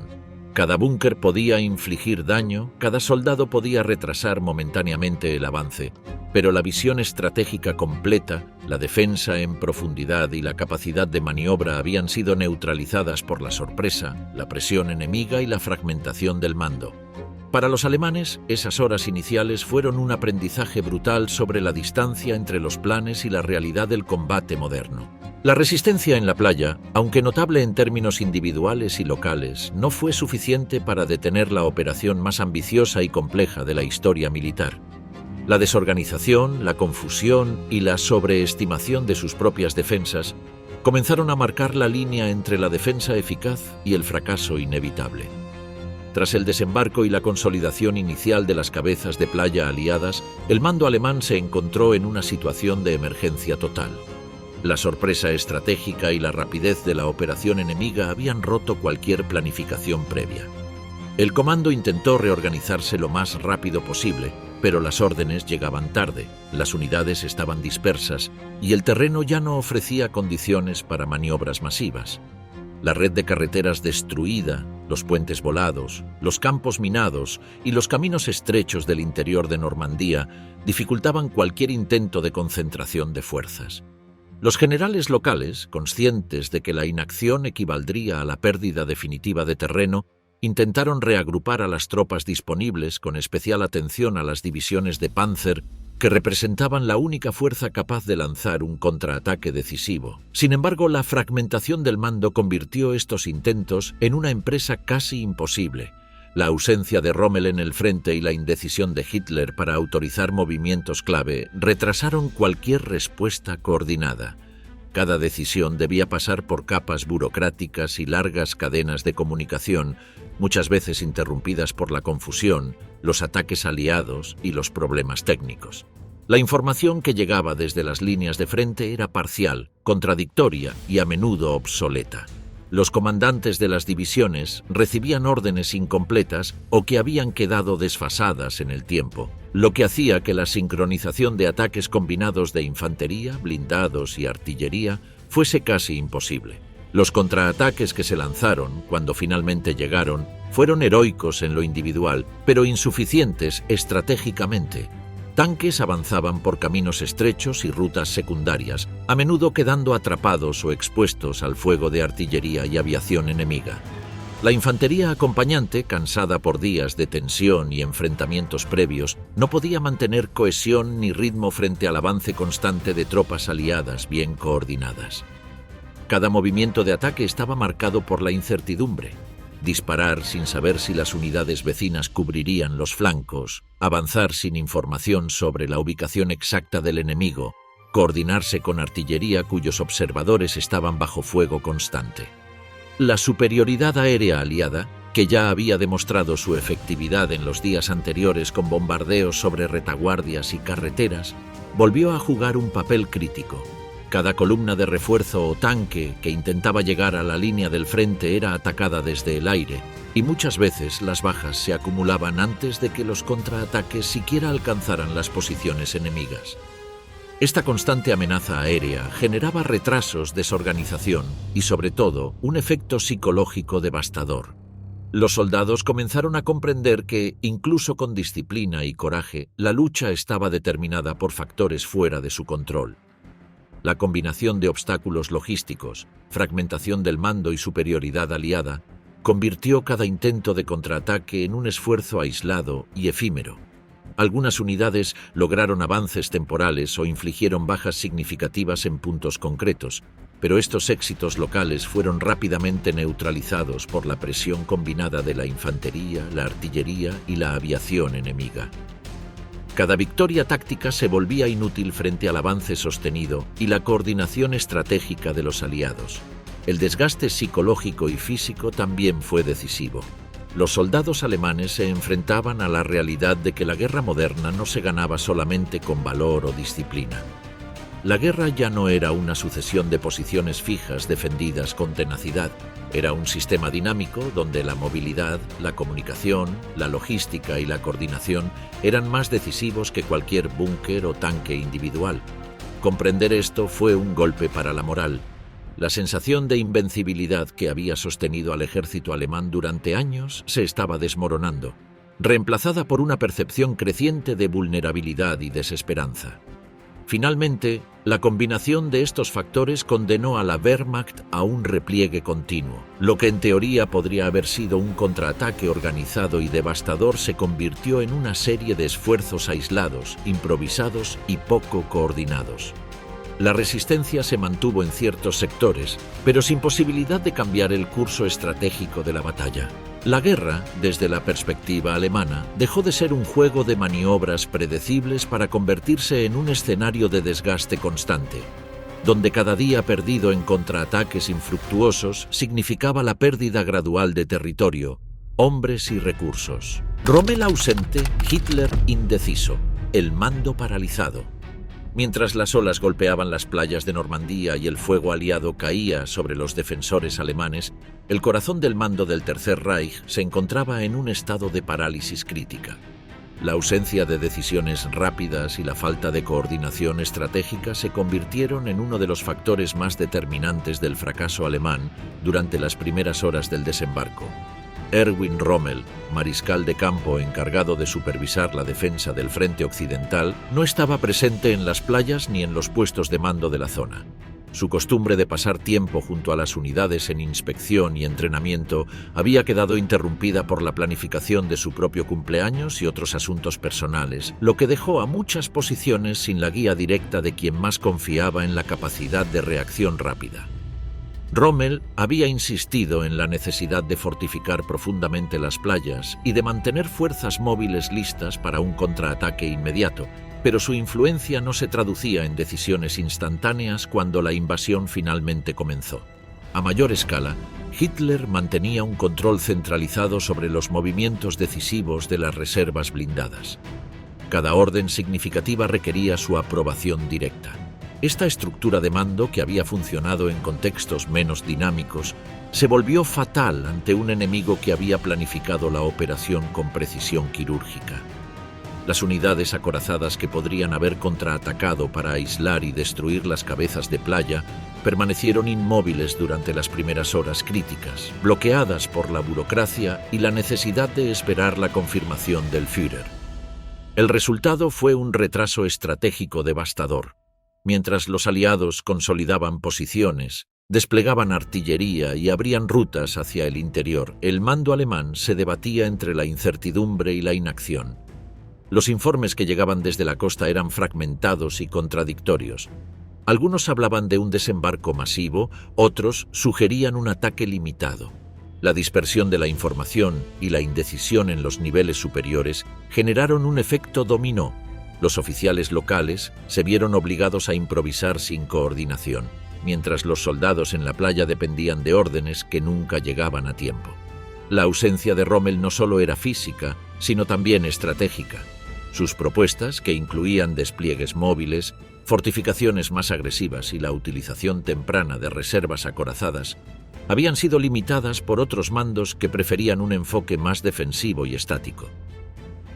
Cada búnker podía infligir daño, cada soldado podía retrasar momentáneamente el avance, pero la visión estratégica completa, la defensa en profundidad y la capacidad de maniobra habían sido neutralizadas por la sorpresa, la presión enemiga y la fragmentación del mando. Para los alemanes, esas horas iniciales fueron un aprendizaje brutal sobre la distancia entre los planes y la realidad del combate moderno. La resistencia en la playa, aunque notable en términos individuales y locales, no fue suficiente para detener la operación más ambiciosa y compleja de la historia militar. La desorganización, la confusión y la sobreestimación de sus propias defensas comenzaron a marcar la línea entre la defensa eficaz y el fracaso inevitable. Tras el desembarco y la consolidación inicial de las cabezas de playa aliadas, el mando alemán se encontró en una situación de emergencia total. La sorpresa estratégica y la rapidez de la operación enemiga habían roto cualquier planificación previa. El comando intentó reorganizarse lo más rápido posible, pero las órdenes llegaban tarde, las unidades estaban dispersas y el terreno ya no ofrecía condiciones para maniobras masivas. La red de carreteras destruida, los puentes volados, los campos minados y los caminos estrechos del interior de Normandía dificultaban cualquier intento de concentración de fuerzas. Los generales locales, conscientes de que la inacción equivaldría a la pérdida definitiva de terreno, intentaron reagrupar a las tropas disponibles con especial atención a las divisiones de Panzer que representaban la única fuerza capaz de lanzar un contraataque decisivo. Sin embargo, la fragmentación del mando convirtió estos intentos en una empresa casi imposible. La ausencia de Rommel en el frente y la indecisión de Hitler para autorizar movimientos clave retrasaron cualquier respuesta coordinada. Cada decisión debía pasar por capas burocráticas y largas cadenas de comunicación, muchas veces interrumpidas por la confusión, los ataques aliados y los problemas técnicos. La información que llegaba desde las líneas de frente era parcial, contradictoria y a menudo obsoleta. Los comandantes de las divisiones recibían órdenes incompletas o que habían quedado desfasadas en el tiempo, lo que hacía que la sincronización de ataques combinados de infantería, blindados y artillería fuese casi imposible. Los contraataques que se lanzaron, cuando finalmente llegaron, fueron heroicos en lo individual, pero insuficientes estratégicamente. Tanques avanzaban por caminos estrechos y rutas secundarias, a menudo quedando atrapados o expuestos al fuego de artillería y aviación enemiga. La infantería acompañante, cansada por días de tensión y enfrentamientos previos, no podía mantener cohesión ni ritmo frente al avance constante de tropas aliadas bien coordinadas. Cada movimiento de ataque estaba marcado por la incertidumbre. Disparar sin saber si las unidades vecinas cubrirían los flancos, avanzar sin información sobre la ubicación exacta del enemigo, coordinarse con artillería cuyos observadores estaban bajo fuego constante. La superioridad aérea aliada, que ya había demostrado su efectividad en los días anteriores con bombardeos sobre retaguardias y carreteras, volvió a jugar un papel crítico. Cada columna de refuerzo o tanque que intentaba llegar a la línea del frente era atacada desde el aire, y muchas veces las bajas se acumulaban antes de que los contraataques siquiera alcanzaran las posiciones enemigas. Esta constante amenaza aérea generaba retrasos, desorganización y, sobre todo, un efecto psicológico devastador. Los soldados comenzaron a comprender que, incluso con disciplina y coraje, la lucha estaba determinada por factores fuera de su control. La combinación de obstáculos logísticos, fragmentación del mando y superioridad aliada convirtió cada intento de contraataque en un esfuerzo aislado y efímero. Algunas unidades lograron avances temporales o infligieron bajas significativas en puntos concretos, pero estos éxitos locales fueron rápidamente neutralizados por la presión combinada de la infantería, la artillería y la aviación enemiga. Cada victoria táctica se volvía inútil frente al avance sostenido y la coordinación estratégica de los aliados. El desgaste psicológico y físico también fue decisivo. Los soldados alemanes se enfrentaban a la realidad de que la guerra moderna no se ganaba solamente con valor o disciplina. La guerra ya no era una sucesión de posiciones fijas defendidas con tenacidad. Era un sistema dinámico donde la movilidad, la comunicación, la logística y la coordinación eran más decisivos que cualquier búnker o tanque individual. Comprender esto fue un golpe para la moral. La sensación de invencibilidad que había sostenido al ejército alemán durante años se estaba desmoronando, reemplazada por una percepción creciente de vulnerabilidad y desesperanza. Finalmente, la combinación de estos factores condenó a la Wehrmacht a un repliegue continuo. Lo que en teoría podría haber sido un contraataque organizado y devastador se convirtió en una serie de esfuerzos aislados, improvisados y poco coordinados. La resistencia se mantuvo en ciertos sectores, pero sin posibilidad de cambiar el curso estratégico de la batalla. La guerra, desde la perspectiva alemana, dejó de ser un juego de maniobras predecibles para convertirse en un escenario de desgaste constante, donde cada día perdido en contraataques infructuosos significaba la pérdida gradual de territorio, hombres y recursos. Rommel ausente, Hitler indeciso, el mando paralizado. Mientras las olas golpeaban las playas de Normandía y el fuego aliado caía sobre los defensores alemanes, el corazón del mando del Tercer Reich se encontraba en un estado de parálisis crítica. La ausencia de decisiones rápidas y la falta de coordinación estratégica se convirtieron en uno de los factores más determinantes del fracaso alemán durante las primeras horas del desembarco. Erwin Rommel, mariscal de campo encargado de supervisar la defensa del frente occidental, no estaba presente en las playas ni en los puestos de mando de la zona. Su costumbre de pasar tiempo junto a las unidades en inspección y entrenamiento había quedado interrumpida por la planificación de su propio cumpleaños y otros asuntos personales, lo que dejó a muchas posiciones sin la guía directa de quien más confiaba en la capacidad de reacción rápida. Rommel había insistido en la necesidad de fortificar profundamente las playas y de mantener fuerzas móviles listas para un contraataque inmediato, pero su influencia no se traducía en decisiones instantáneas cuando la invasión finalmente comenzó. A mayor escala, Hitler mantenía un control centralizado sobre los movimientos decisivos de las reservas blindadas. Cada orden significativa requería su aprobación directa. Esta estructura de mando, que había funcionado en contextos menos dinámicos, se volvió fatal ante un enemigo que había planificado la operación con precisión quirúrgica. Las unidades acorazadas que podrían haber contraatacado para aislar y destruir las cabezas de playa permanecieron inmóviles durante las primeras horas críticas, bloqueadas por la burocracia y la necesidad de esperar la confirmación del Führer. El resultado fue un retraso estratégico devastador. Mientras los aliados consolidaban posiciones, desplegaban artillería y abrían rutas hacia el interior, el mando alemán se debatía entre la incertidumbre y la inacción. Los informes que llegaban desde la costa eran fragmentados y contradictorios. Algunos hablaban de un desembarco masivo, otros sugerían un ataque limitado. La dispersión de la información y la indecisión en los niveles superiores generaron un efecto dominó. Los oficiales locales se vieron obligados a improvisar sin coordinación, mientras los soldados en la playa dependían de órdenes que nunca llegaban a tiempo. La ausencia de Rommel no solo era física, sino también estratégica. Sus propuestas, que incluían despliegues móviles, fortificaciones más agresivas y la utilización temprana de reservas acorazadas, habían sido limitadas por otros mandos que preferían un enfoque más defensivo y estático.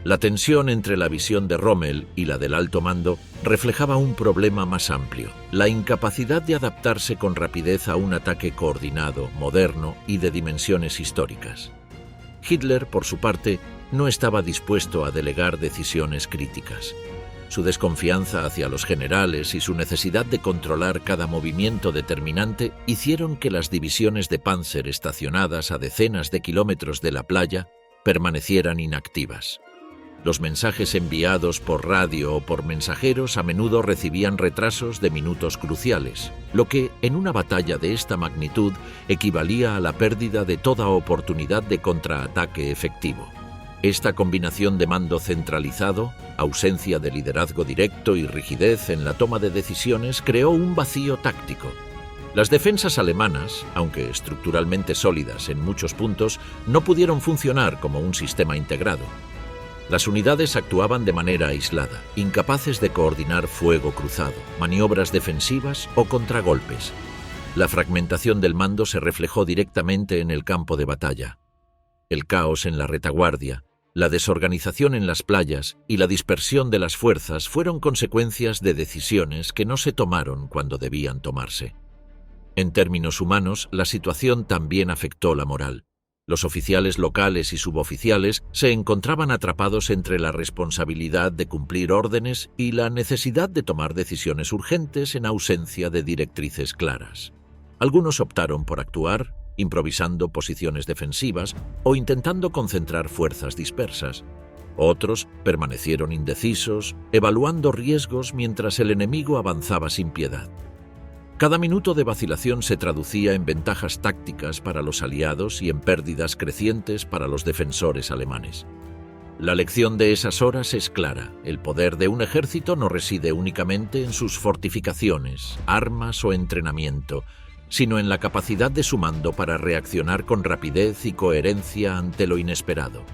La tensión entre la visión de Rommel y la del alto mando reflejaba un problema más amplio: la incapacidad de adaptarse con rapidez a un ataque coordinado, moderno y de dimensiones históricas. Hitler, por su parte, no estaba dispuesto a delegar decisiones críticas. Su desconfianza hacia los generales y su necesidad de controlar cada movimiento determinante hicieron que las divisiones de Panzer estacionadas a decenas de kilómetros de la playa permanecieran inactivas. Los mensajes enviados por radio o por mensajeros a menudo recibían retrasos de minutos cruciales, lo que, en una batalla de esta magnitud, equivalía a la pérdida de toda oportunidad de contraataque efectivo. Esta combinación de mando centralizado, ausencia de liderazgo directo y rigidez en la toma de decisiones creó un vacío táctico. Las defensas alemanas, aunque estructuralmente sólidas en muchos puntos, no pudieron funcionar como un sistema integrado. Las unidades actuaban de manera aislada, incapaces de coordinar fuego cruzado, maniobras defensivas o contragolpes. La fragmentación del mando se reflejó directamente en el campo de batalla. El caos en la retaguardia, la desorganización en las playas y la dispersión de las fuerzas fueron consecuencias de decisiones que no se tomaron cuando debían tomarse. En términos humanos, la situación también afectó la moral. Los oficiales locales y suboficiales se encontraban atrapados entre la responsabilidad de cumplir órdenes y la necesidad de tomar decisiones urgentes en ausencia de directrices claras. Algunos optaron por actuar, improvisando posiciones defensivas o intentando concentrar fuerzas dispersas. Otros permanecieron indecisos, evaluando riesgos mientras el enemigo avanzaba sin piedad. Cada minuto de vacilación se traducía en ventajas tácticas para los aliados y en pérdidas crecientes para los defensores alemanes. La lección de esas horas es clara: el poder de un ejército no reside únicamente en sus fortificaciones, armas o entrenamiento, sino en la capacidad de su mando para reaccionar con rapidez y coherencia ante lo inesperado.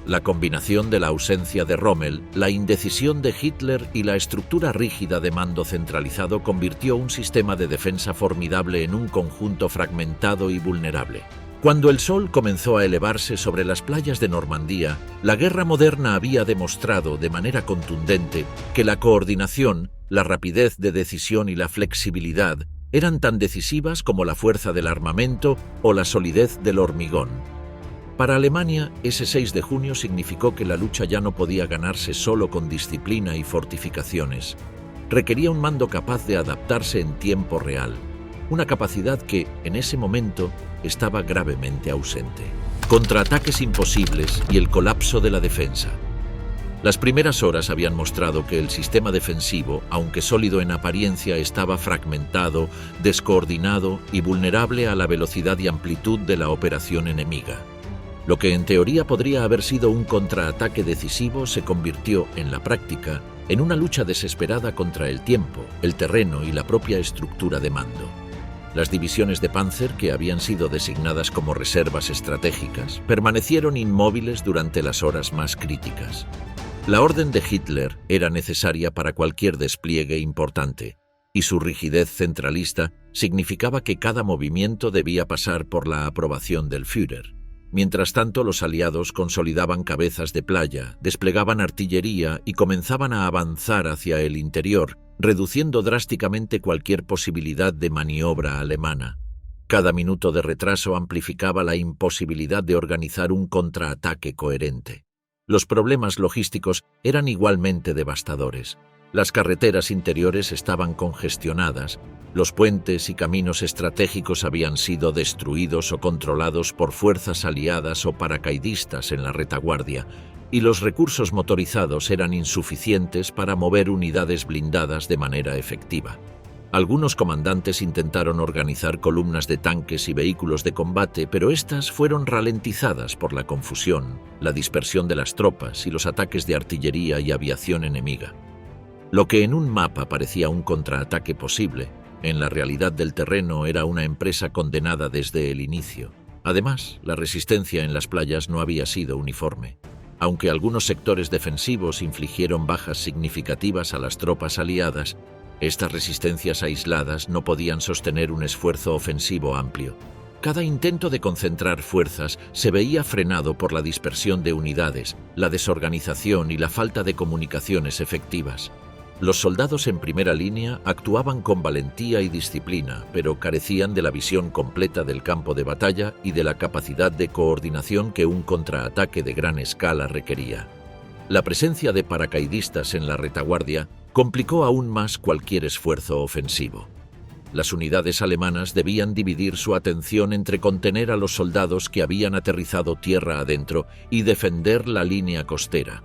La combinación de la ausencia de Rommel, la indecisión de Hitler y la estructura rígida de mando centralizado convirtió un sistema de defensa formidable en un conjunto fragmentado y vulnerable. Cuando el sol comenzó a elevarse sobre las playas de Normandía, la guerra moderna había demostrado de manera contundente que la coordinación, la rapidez de decisión y la flexibilidad eran tan decisivas como la fuerza del armamento o la solidez del hormigón. Para Alemania, ese 6 de junio significó que la lucha ya no podía ganarse solo con disciplina y fortificaciones. Requería un mando capaz de adaptarse en tiempo real, una capacidad que, en ese momento, estaba gravemente ausente. Contraataques imposibles y el colapso de la defensa. Las primeras horas habían mostrado que el sistema defensivo, aunque sólido en apariencia, estaba fragmentado, descoordinado y vulnerable a la velocidad y amplitud de la operación enemiga. Lo que en teoría podría haber sido un contraataque decisivo se convirtió, en la práctica, en una lucha desesperada contra el tiempo, el terreno y la propia estructura de mando. Las divisiones de Panzer, que habían sido designadas como reservas estratégicas, permanecieron inmóviles durante las horas más críticas. La orden de Hitler era necesaria para cualquier despliegue importante, y su rigidez centralista significaba que cada movimiento debía pasar por la aprobación del Führer. Mientras tanto, los aliados consolidaban cabezas de playa, desplegaban artillería y comenzaban a avanzar hacia el interior, reduciendo drásticamente cualquier posibilidad de maniobra alemana. Cada minuto de retraso amplificaba la imposibilidad de organizar un contraataque coherente. Los problemas logísticos eran igualmente devastadores. Las carreteras interiores estaban congestionadas, los puentes y caminos estratégicos habían sido destruidos o controlados por fuerzas aliadas o paracaidistas en la retaguardia, y los recursos motorizados eran insuficientes para mover unidades blindadas de manera efectiva. Algunos comandantes intentaron organizar columnas de tanques y vehículos de combate, pero estas fueron ralentizadas por la confusión, la dispersión de las tropas y los ataques de artillería y aviación enemiga. Lo que en un mapa parecía un contraataque posible, en la realidad del terreno era una empresa condenada desde el inicio. Además, la resistencia en las playas no había sido uniforme. Aunque algunos sectores defensivos infligieron bajas significativas a las tropas aliadas, estas resistencias aisladas no podían sostener un esfuerzo ofensivo amplio. Cada intento de concentrar fuerzas se veía frenado por la dispersión de unidades, la desorganización y la falta de comunicaciones efectivas. Los soldados en primera línea actuaban con valentía y disciplina, pero carecían de la visión completa del campo de batalla y de la capacidad de coordinación que un contraataque de gran escala requería. La presencia de paracaidistas en la retaguardia complicó aún más cualquier esfuerzo ofensivo. Las unidades alemanas debían dividir su atención entre contener a los soldados que habían aterrizado tierra adentro y defender la línea costera.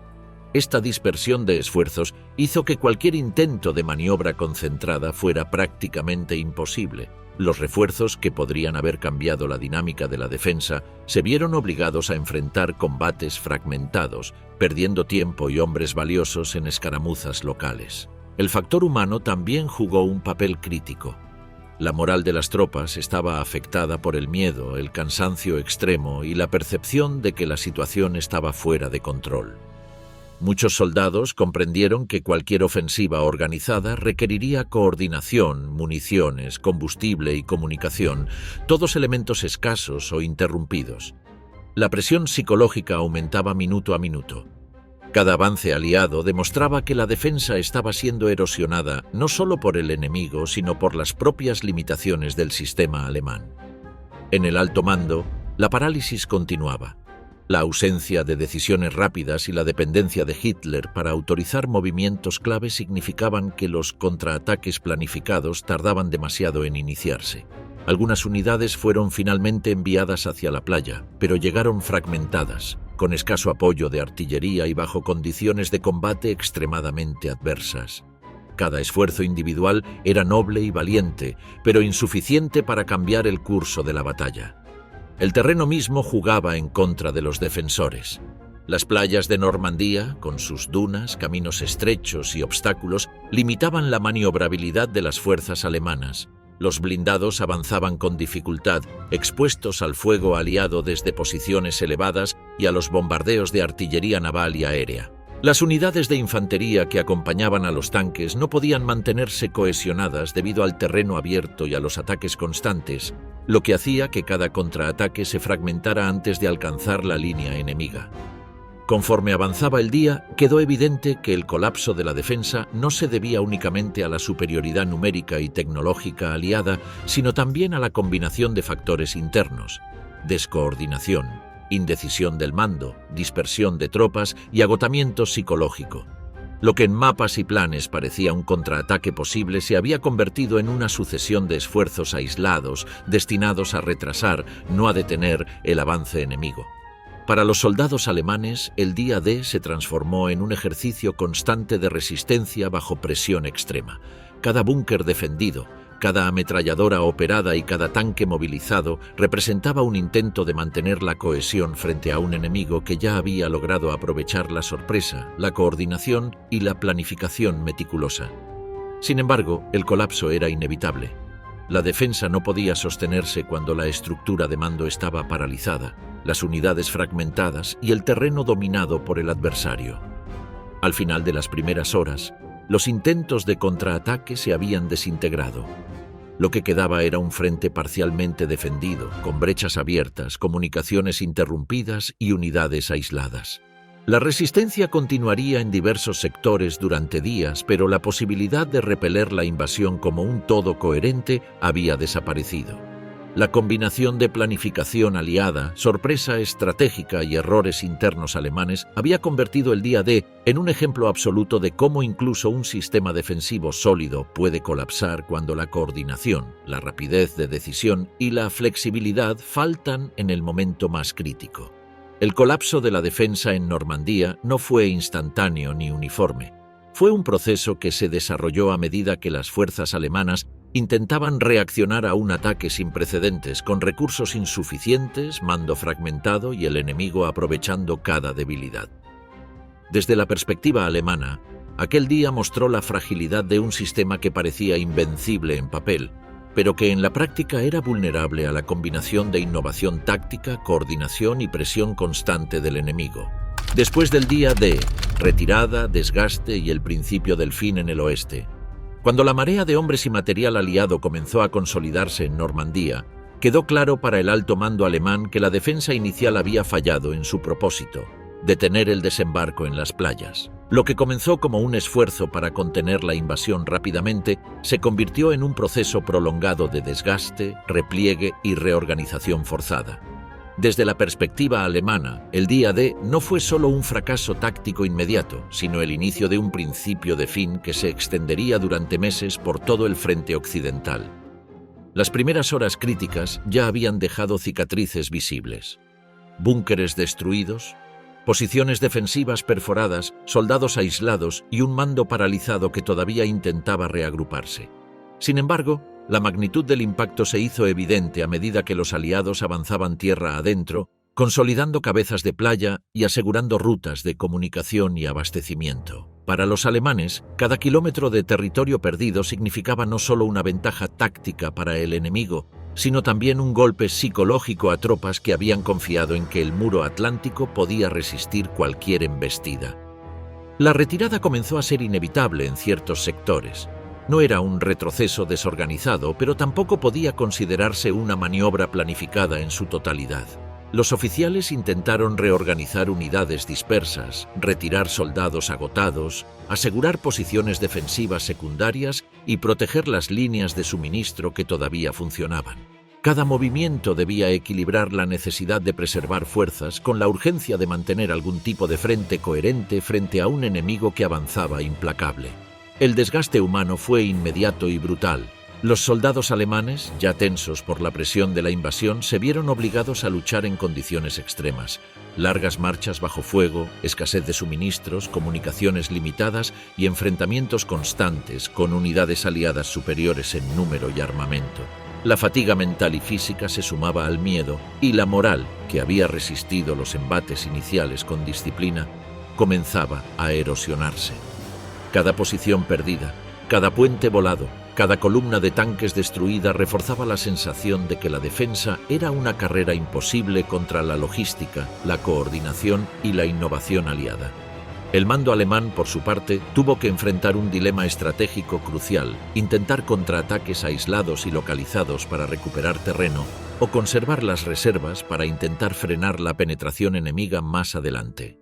Esta dispersión de esfuerzos hizo que cualquier intento de maniobra concentrada fuera prácticamente imposible. Los refuerzos, que podrían haber cambiado la dinámica de la defensa, se vieron obligados a enfrentar combates fragmentados, perdiendo tiempo y hombres valiosos en escaramuzas locales. El factor humano también jugó un papel crítico. La moral de las tropas estaba afectada por el miedo, el cansancio extremo y la percepción de que la situación estaba fuera de control. Muchos soldados comprendieron que cualquier ofensiva organizada requeriría coordinación, municiones, combustible y comunicación, todos elementos escasos o interrumpidos. La presión psicológica aumentaba minuto a minuto. Cada avance aliado demostraba que la defensa estaba siendo erosionada no solo por el enemigo, sino por las propias limitaciones del sistema alemán. En el alto mando, la parálisis continuaba. La ausencia de decisiones rápidas y la dependencia de Hitler para autorizar movimientos clave significaban que los contraataques planificados tardaban demasiado en iniciarse. Algunas unidades fueron finalmente enviadas hacia la playa, pero llegaron fragmentadas, con escaso apoyo de artillería y bajo condiciones de combate extremadamente adversas. Cada esfuerzo individual era noble y valiente, pero insuficiente para cambiar el curso de la batalla. El terreno mismo jugaba en contra de los defensores. Las playas de Normandía, con sus dunas, caminos estrechos y obstáculos, limitaban la maniobrabilidad de las fuerzas alemanas. Los blindados avanzaban con dificultad, expuestos al fuego aliado desde posiciones elevadas y a los bombardeos de artillería naval y aérea. Las unidades de infantería que acompañaban a los tanques no podían mantenerse cohesionadas debido al terreno abierto y a los ataques constantes, lo que hacía que cada contraataque se fragmentara antes de alcanzar la línea enemiga. Conforme avanzaba el día, quedó evidente que el colapso de la defensa no se debía únicamente a la superioridad numérica y tecnológica aliada, sino también a la combinación de factores internos: descoordinación, indecisión del mando, dispersión de tropas y agotamiento psicológico. Lo que en mapas y planes parecía un contraataque posible se había convertido en una sucesión de esfuerzos aislados destinados a retrasar, no a detener, el avance enemigo. Para los soldados alemanes, el día D se transformó en un ejercicio constante de resistencia bajo presión extrema. Cada búnker defendido, cada ametralladora operada y cada tanque movilizado representaba un intento de mantener la cohesión frente a un enemigo que ya había logrado aprovechar la sorpresa, la coordinación y la planificación meticulosa. Sin embargo, el colapso era inevitable. La defensa no podía sostenerse cuando la estructura de mando estaba paralizada, las unidades fragmentadas y el terreno dominado por el adversario. Al final de las primeras horas, los intentos de contraataque se habían desintegrado. Lo que quedaba era un frente parcialmente defendido, con brechas abiertas, comunicaciones interrumpidas y unidades aisladas. La resistencia continuaría en diversos sectores durante días, pero la posibilidad de repeler la invasión como un todo coherente había desaparecido. La combinación de planificación aliada, sorpresa estratégica y errores internos alemanes había convertido el día D en un ejemplo absoluto de cómo incluso un sistema defensivo sólido puede colapsar cuando la coordinación, la rapidez de decisión y la flexibilidad faltan en el momento más crítico. El colapso de la defensa en Normandía no fue instantáneo ni uniforme. Fue un proceso que se desarrolló a medida que las fuerzas alemanas intentaban reaccionar a un ataque sin precedentes, con recursos insuficientes, mando fragmentado y el enemigo aprovechando cada debilidad. Desde la perspectiva alemana, aquel día mostró la fragilidad de un sistema que parecía invencible en papel, pero que en la práctica era vulnerable a la combinación de innovación táctica, coordinación y presión constante del enemigo. Después del día D, retirada, desgaste y el principio del fin en el oeste, cuando la marea de hombres y material aliado comenzó a consolidarse en Normandía, quedó claro para el alto mando alemán que la defensa inicial había fallado en su propósito: detener el desembarco en las playas. Lo que comenzó como un esfuerzo para contener la invasión rápidamente se convirtió en un proceso prolongado de desgaste, repliegue y reorganización forzada. Desde la perspectiva alemana, el día D no fue solo un fracaso táctico inmediato, sino el inicio de un principio de fin que se extendería durante meses por todo el frente occidental. Las primeras horas críticas ya habían dejado cicatrices visibles: búnkeres destruidos, posiciones defensivas perforadas, soldados aislados y un mando paralizado que todavía intentaba reagruparse. Sin embargo, la magnitud del impacto se hizo evidente a medida que los aliados avanzaban tierra adentro, consolidando cabezas de playa y asegurando rutas de comunicación y abastecimiento. Para los alemanes, cada kilómetro de territorio perdido significaba no solo una ventaja táctica para el enemigo, sino también un golpe psicológico a tropas que habían confiado en que el muro atlántico podía resistir cualquier embestida. La retirada comenzó a ser inevitable en ciertos sectores. No era un retroceso desorganizado, pero tampoco podía considerarse una maniobra planificada en su totalidad. Los oficiales intentaron reorganizar unidades dispersas, retirar soldados agotados, asegurar posiciones defensivas secundarias y proteger las líneas de suministro que todavía funcionaban. Cada movimiento debía equilibrar la necesidad de preservar fuerzas con la urgencia de mantener algún tipo de frente coherente frente a un enemigo que avanzaba implacable. El desgaste humano fue inmediato y brutal. Los soldados alemanes, ya tensos por la presión de la invasión, se vieron obligados a luchar en condiciones extremas: largas marchas bajo fuego, escasez de suministros, comunicaciones limitadas y enfrentamientos constantes con unidades aliadas superiores en número y armamento. La fatiga mental y física se sumaba al miedo, y la moral, que había resistido los embates iniciales con disciplina, comenzaba a erosionarse. Cada posición perdida, cada puente volado, cada columna de tanques destruida reforzaba la sensación de que la defensa era una carrera imposible contra la logística, la coordinación y la innovación aliada. El mando alemán, por su parte, tuvo que enfrentar un dilema estratégico crucial: intentar contraataques aislados y localizados para recuperar terreno, o conservar las reservas para intentar frenar la penetración enemiga más adelante.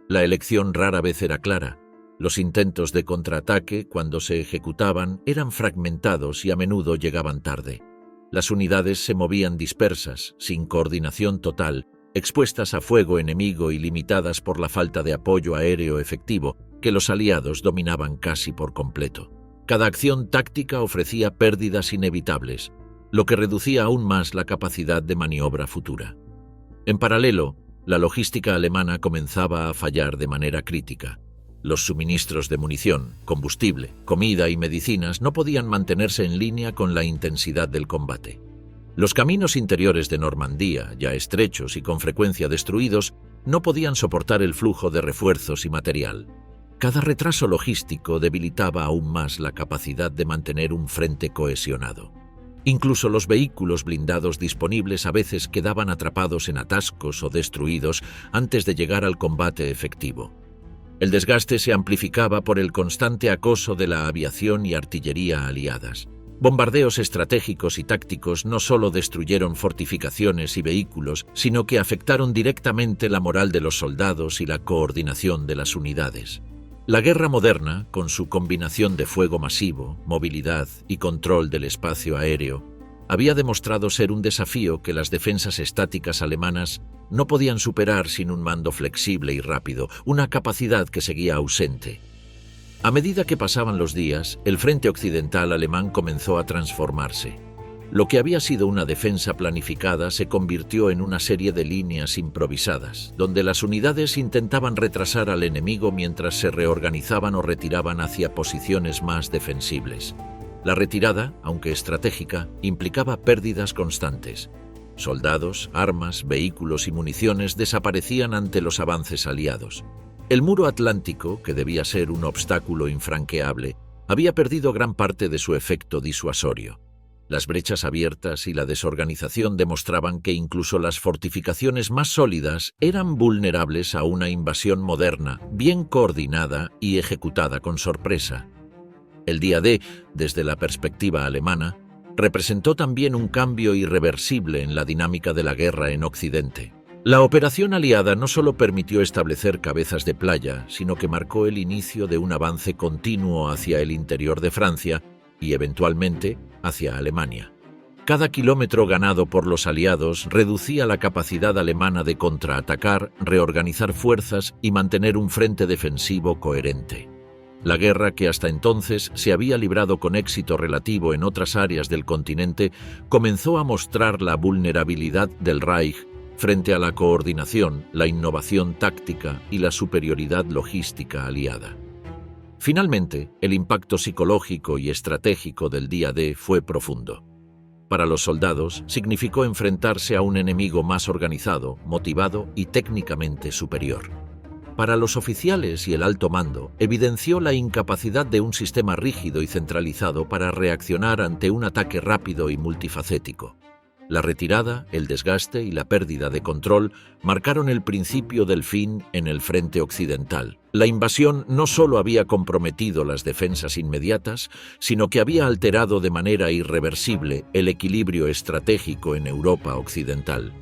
La elección rara vez era clara. Los intentos de contraataque, cuando se ejecutaban, eran fragmentados y a menudo llegaban tarde. Las unidades se movían dispersas, sin coordinación total, expuestas a fuego enemigo y limitadas por la falta de apoyo aéreo efectivo que los aliados dominaban casi por completo. Cada acción táctica ofrecía pérdidas inevitables, lo que reducía aún más la capacidad de maniobra futura. En paralelo, la logística alemana comenzaba a fallar de manera crítica. Los suministros de munición, combustible, comida y medicinas no podían mantenerse en línea con la intensidad del combate. Los caminos interiores de Normandía, ya estrechos y con frecuencia destruidos, no podían soportar el flujo de refuerzos y material. Cada retraso logístico debilitaba aún más la capacidad de mantener un frente cohesionado. Incluso los vehículos blindados disponibles a veces quedaban atrapados en atascos o destruidos antes de llegar al combate efectivo. El desgaste se amplificaba por el constante acoso de la aviación y artillería aliadas. Bombardeos estratégicos y tácticos no solo destruyeron fortificaciones y vehículos, sino que afectaron directamente la moral de los soldados y la coordinación de las unidades. La guerra moderna, con su combinación de fuego masivo, movilidad y control del espacio aéreo, había demostrado ser un desafío que las defensas estáticas alemanas no podían superar sin un mando flexible y rápido, una capacidad que seguía ausente. A medida que pasaban los días, el frente occidental alemán comenzó a transformarse. Lo que había sido una defensa planificada se convirtió en una serie de líneas improvisadas, donde las unidades intentaban retrasar al enemigo mientras se reorganizaban o retiraban hacia posiciones más defensibles. La retirada, aunque estratégica, implicaba pérdidas constantes. Soldados, armas, vehículos y municiones desaparecían ante los avances aliados. El muro atlántico, que debía ser un obstáculo infranqueable, había perdido gran parte de su efecto disuasorio. Las brechas abiertas y la desorganización demostraban que incluso las fortificaciones más sólidas eran vulnerables a una invasión moderna, bien coordinada y ejecutada con sorpresa. El día D, desde la perspectiva alemana, representó también un cambio irreversible en la dinámica de la guerra en Occidente. La operación aliada no solo permitió establecer cabezas de playa, sino que marcó el inicio de un avance continuo hacia el interior de Francia y, eventualmente, hacia Alemania. Cada kilómetro ganado por los aliados reducía la capacidad alemana de contraatacar, reorganizar fuerzas y mantener un frente defensivo coherente. La guerra, que hasta entonces se había librado con éxito relativo en otras áreas del continente, comenzó a mostrar la vulnerabilidad del Reich frente a la coordinación, la innovación táctica y la superioridad logística aliada. Finalmente, el impacto psicológico y estratégico del día D fue profundo. Para los soldados, significó enfrentarse a un enemigo más organizado, motivado y técnicamente superior. Para los oficiales y el alto mando, evidenció la incapacidad de un sistema rígido y centralizado para reaccionar ante un ataque rápido y multifacético. La retirada, el desgaste y la pérdida de control marcaron el principio del fin en el frente occidental. La invasión no solo había comprometido las defensas inmediatas, sino que había alterado de manera irreversible el equilibrio estratégico en Europa occidental.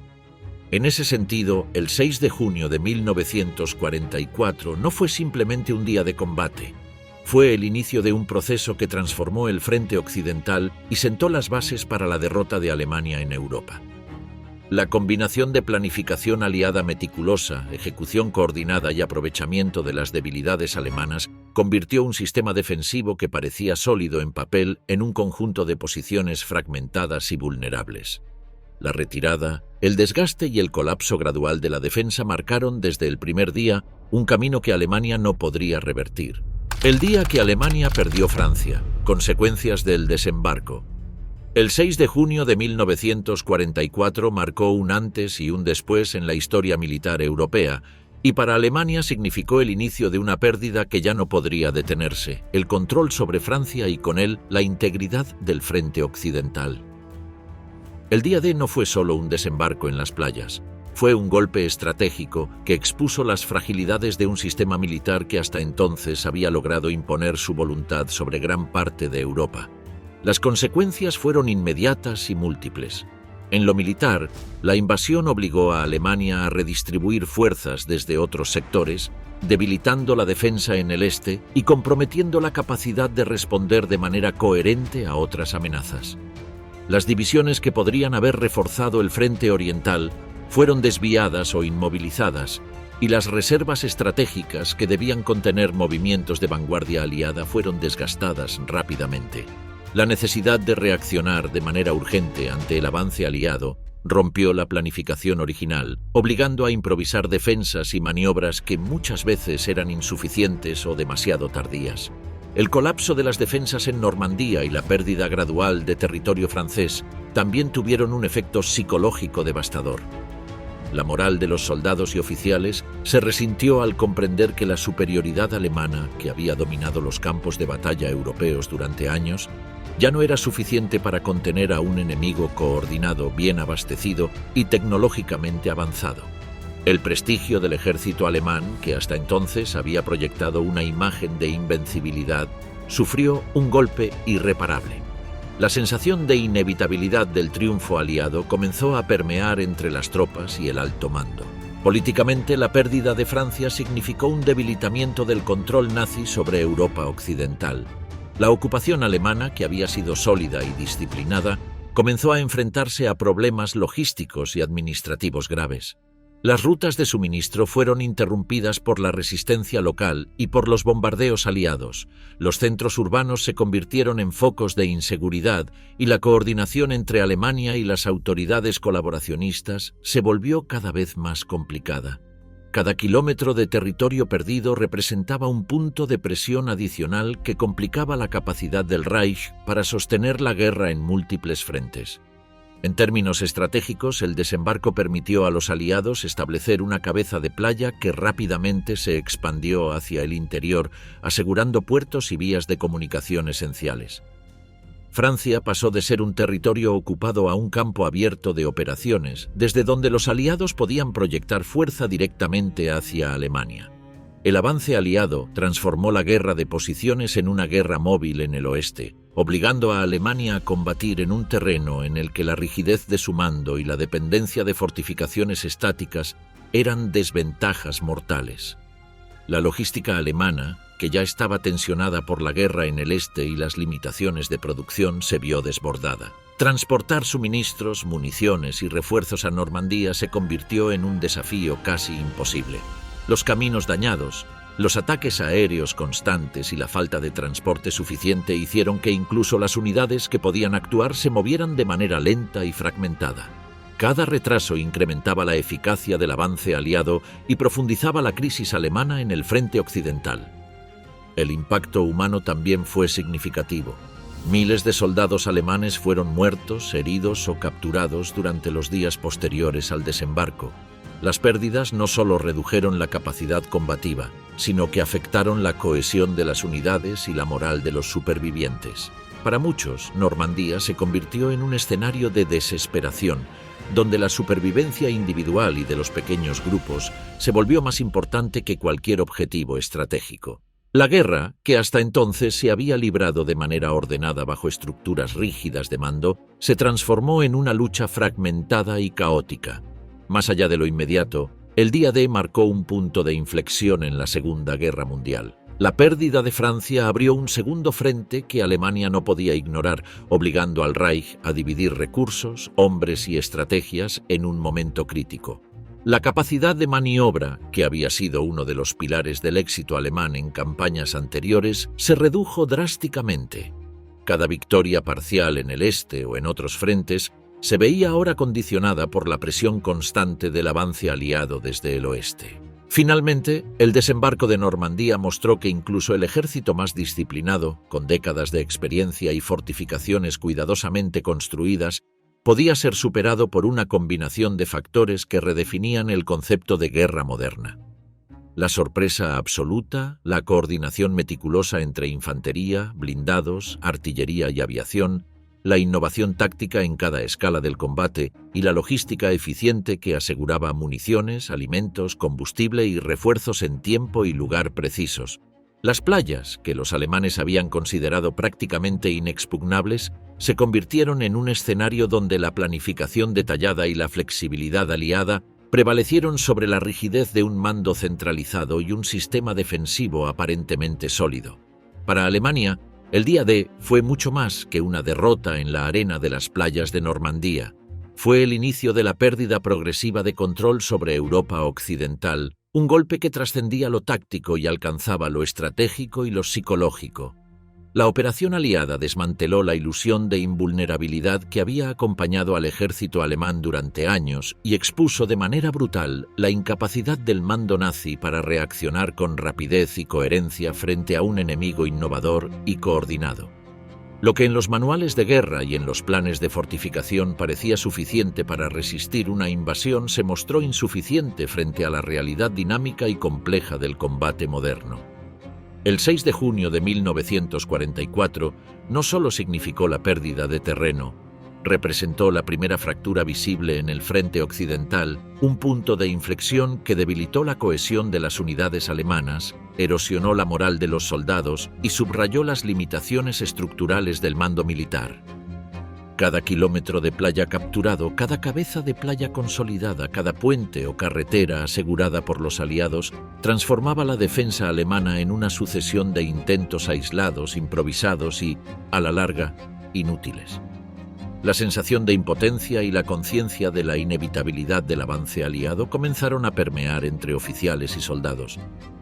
En ese sentido, el 6 de junio de 1944 no fue simplemente un día de combate. Fue el inicio de un proceso que transformó el frente occidental y sentó las bases para la derrota de Alemania en Europa. La combinación de planificación aliada meticulosa, ejecución coordinada y aprovechamiento de las debilidades alemanas convirtió un sistema defensivo que parecía sólido en papel en un conjunto de posiciones fragmentadas y vulnerables. La retirada, el desgaste y el colapso gradual de la defensa marcaron desde el primer día un camino que Alemania no podría revertir. El día que Alemania perdió Francia, consecuencias del desembarco. El 6 de junio de 1944 marcó un antes y un después en la historia militar europea, y para Alemania significó el inicio de una pérdida que ya no podría detenerse, el control sobre Francia y con él la integridad del frente occidental. El día D no fue solo un desembarco en las playas. Fue un golpe estratégico que expuso las fragilidades de un sistema militar que hasta entonces había logrado imponer su voluntad sobre gran parte de Europa. Las consecuencias fueron inmediatas y múltiples. En lo militar, la invasión obligó a Alemania a redistribuir fuerzas desde otros sectores, debilitando la defensa en el este y comprometiendo la capacidad de responder de manera coherente a otras amenazas. Las divisiones que podrían haber reforzado el frente oriental fueron desviadas o inmovilizadas, y las reservas estratégicas que debían contener movimientos de vanguardia aliada fueron desgastadas rápidamente. La necesidad de reaccionar de manera urgente ante el avance aliado rompió la planificación original, obligando a improvisar defensas y maniobras que muchas veces eran insuficientes o demasiado tardías. El colapso de las defensas en Normandía y la pérdida gradual de territorio francés también tuvieron un efecto psicológico devastador. La moral de los soldados y oficiales se resintió al comprender que la superioridad alemana, que había dominado los campos de batalla europeos durante años, ya no era suficiente para contener a un enemigo coordinado, bien abastecido y tecnológicamente avanzado. El prestigio del ejército alemán, que hasta entonces había proyectado una imagen de invencibilidad, sufrió un golpe irreparable. La sensación de inevitabilidad del triunfo aliado comenzó a permear entre las tropas y el alto mando. Políticamente, la pérdida de Francia significó un debilitamiento del control nazi sobre Europa occidental. La ocupación alemana, que había sido sólida y disciplinada, comenzó a enfrentarse a problemas logísticos y administrativos graves. Las rutas de suministro fueron interrumpidas por la resistencia local y por los bombardeos aliados. Los centros urbanos se convirtieron en focos de inseguridad y la coordinación entre Alemania y las autoridades colaboracionistas se volvió cada vez más complicada. Cada kilómetro de territorio perdido representaba un punto de presión adicional que complicaba la capacidad del Reich para sostener la guerra en múltiples frentes. En términos estratégicos, el desembarco permitió a los aliados establecer una cabeza de playa que rápidamente se expandió hacia el interior, asegurando puertos y vías de comunicación esenciales. Francia pasó de ser un territorio ocupado a un campo abierto de operaciones, desde donde los aliados podían proyectar fuerza directamente hacia Alemania. El avance aliado transformó la guerra de posiciones en una guerra móvil en el oeste, obligando a Alemania a combatir en un terreno en el que la rigidez de su mando y la dependencia de fortificaciones estáticas eran desventajas mortales. La logística alemana, que ya estaba tensionada por la guerra en el este y las limitaciones de producción, se vio desbordada. Transportar suministros, municiones y refuerzos a Normandía se convirtió en un desafío casi imposible. Los caminos dañados, los ataques aéreos constantes y la falta de transporte suficiente hicieron que incluso las unidades que podían actuar se movieran de manera lenta y fragmentada. Cada retraso incrementaba la eficacia del avance aliado y profundizaba la crisis alemana en el frente occidental. El impacto humano también fue significativo. Miles de soldados alemanes fueron muertos, heridos o capturados durante los días posteriores al desembarco. Las pérdidas no solo redujeron la capacidad combativa, sino que afectaron la cohesión de las unidades y la moral de los supervivientes. Para muchos, Normandía se convirtió en un escenario de desesperación, donde la supervivencia individual y de los pequeños grupos se volvió más importante que cualquier objetivo estratégico. La guerra, que hasta entonces se había librado de manera ordenada bajo estructuras rígidas de mando, se transformó en una lucha fragmentada y caótica. Más allá de lo inmediato, el día D marcó un punto de inflexión en la Segunda Guerra Mundial. La pérdida de Francia abrió un segundo frente que Alemania no podía ignorar, obligando al Reich a dividir recursos, hombres y estrategias en un momento crítico. La capacidad de maniobra, que había sido uno de los pilares del éxito alemán en campañas anteriores, se redujo drásticamente. Cada victoria parcial en el este o en otros frentes se veía ahora condicionada por la presión constante del avance aliado desde el oeste. Finalmente, el desembarco de Normandía mostró que incluso el ejército más disciplinado, con décadas de experiencia y fortificaciones cuidadosamente construidas, podía ser superado por una combinación de factores que redefinían el concepto de guerra moderna. La sorpresa absoluta, la coordinación meticulosa entre infantería, blindados, artillería y aviación, la innovación táctica en cada escala del combate y la logística eficiente que aseguraba municiones, alimentos, combustible y refuerzos en tiempo y lugar precisos. Las playas, que los alemanes habían considerado prácticamente inexpugnables, se convirtieron en un escenario donde la planificación detallada y la flexibilidad aliada prevalecieron sobre la rigidez de un mando centralizado y un sistema defensivo aparentemente sólido. Para Alemania, el día D fue mucho más que una derrota en la arena de las playas de Normandía. Fue el inicio de la pérdida progresiva de control sobre Europa occidental, un golpe que trascendía lo táctico y alcanzaba lo estratégico y lo psicológico. La operación aliada desmanteló la ilusión de invulnerabilidad que había acompañado al ejército alemán durante años y expuso de manera brutal la incapacidad del mando nazi para reaccionar con rapidez y coherencia frente a un enemigo innovador y coordinado. Lo que en los manuales de guerra y en los planes de fortificación parecía suficiente para resistir una invasión se mostró insuficiente frente a la realidad dinámica y compleja del combate moderno. El 6 de junio de 1944 no solo significó la pérdida de terreno, representó la primera fractura visible en el frente occidental, un punto de inflexión que debilitó la cohesión de las unidades alemanas, erosionó la moral de los soldados y subrayó las limitaciones estructurales del mando militar. Cada kilómetro de playa capturado, cada cabeza de playa consolidada, cada puente o carretera asegurada por los aliados, transformaba la defensa alemana en una sucesión de intentos aislados, improvisados y, a la larga, inútiles. La sensación de impotencia y la conciencia de la inevitabilidad del avance aliado comenzaron a permear entre oficiales y soldados,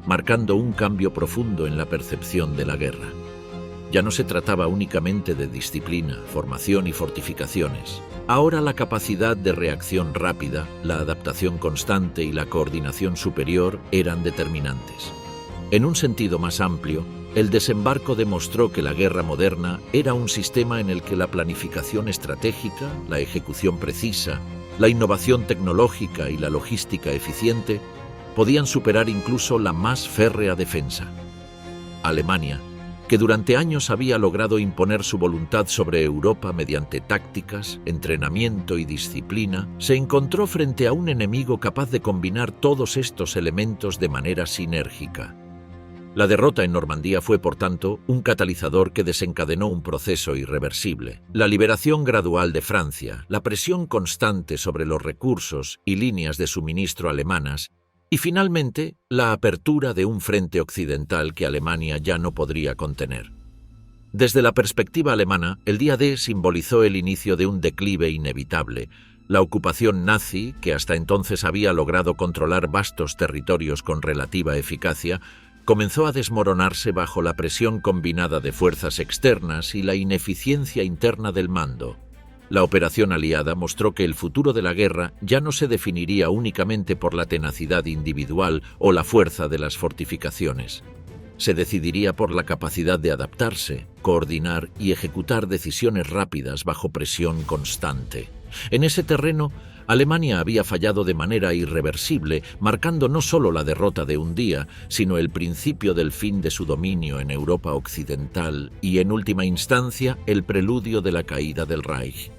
marcando un cambio profundo en la percepción de la guerra. Ya no se trataba únicamente de disciplina, formación y fortificaciones. Ahora la capacidad de reacción rápida, la adaptación constante y la coordinación superior eran determinantes. En un sentido más amplio, el desembarco demostró que la guerra moderna era un sistema en el que la planificación estratégica, la ejecución precisa, la innovación tecnológica y la logística eficiente podían superar incluso la más férrea defensa. Alemania, que durante años había logrado imponer su voluntad sobre Europa mediante tácticas, entrenamiento y disciplina, se encontró frente a un enemigo capaz de combinar todos estos elementos de manera sinérgica. La derrota en Normandía fue, por tanto, un catalizador que desencadenó un proceso irreversible. La liberación gradual de Francia, la presión constante sobre los recursos y líneas de suministro alemanas, y finalmente, la apertura de un frente occidental que Alemania ya no podría contener. Desde la perspectiva alemana, el día D simbolizó el inicio de un declive inevitable. La ocupación nazi, que hasta entonces había logrado controlar vastos territorios con relativa eficacia, comenzó a desmoronarse bajo la presión combinada de fuerzas externas y la ineficiencia interna del mando. La operación aliada mostró que el futuro de la guerra ya no se definiría únicamente por la tenacidad individual o la fuerza de las fortificaciones. Se decidiría por la capacidad de adaptarse, coordinar y ejecutar decisiones rápidas bajo presión constante. En ese terreno, Alemania había fallado de manera irreversible, marcando no solo la derrota de un día, sino el principio del fin de su dominio en Europa occidental y, en última instancia, el preludio de la caída del Reich.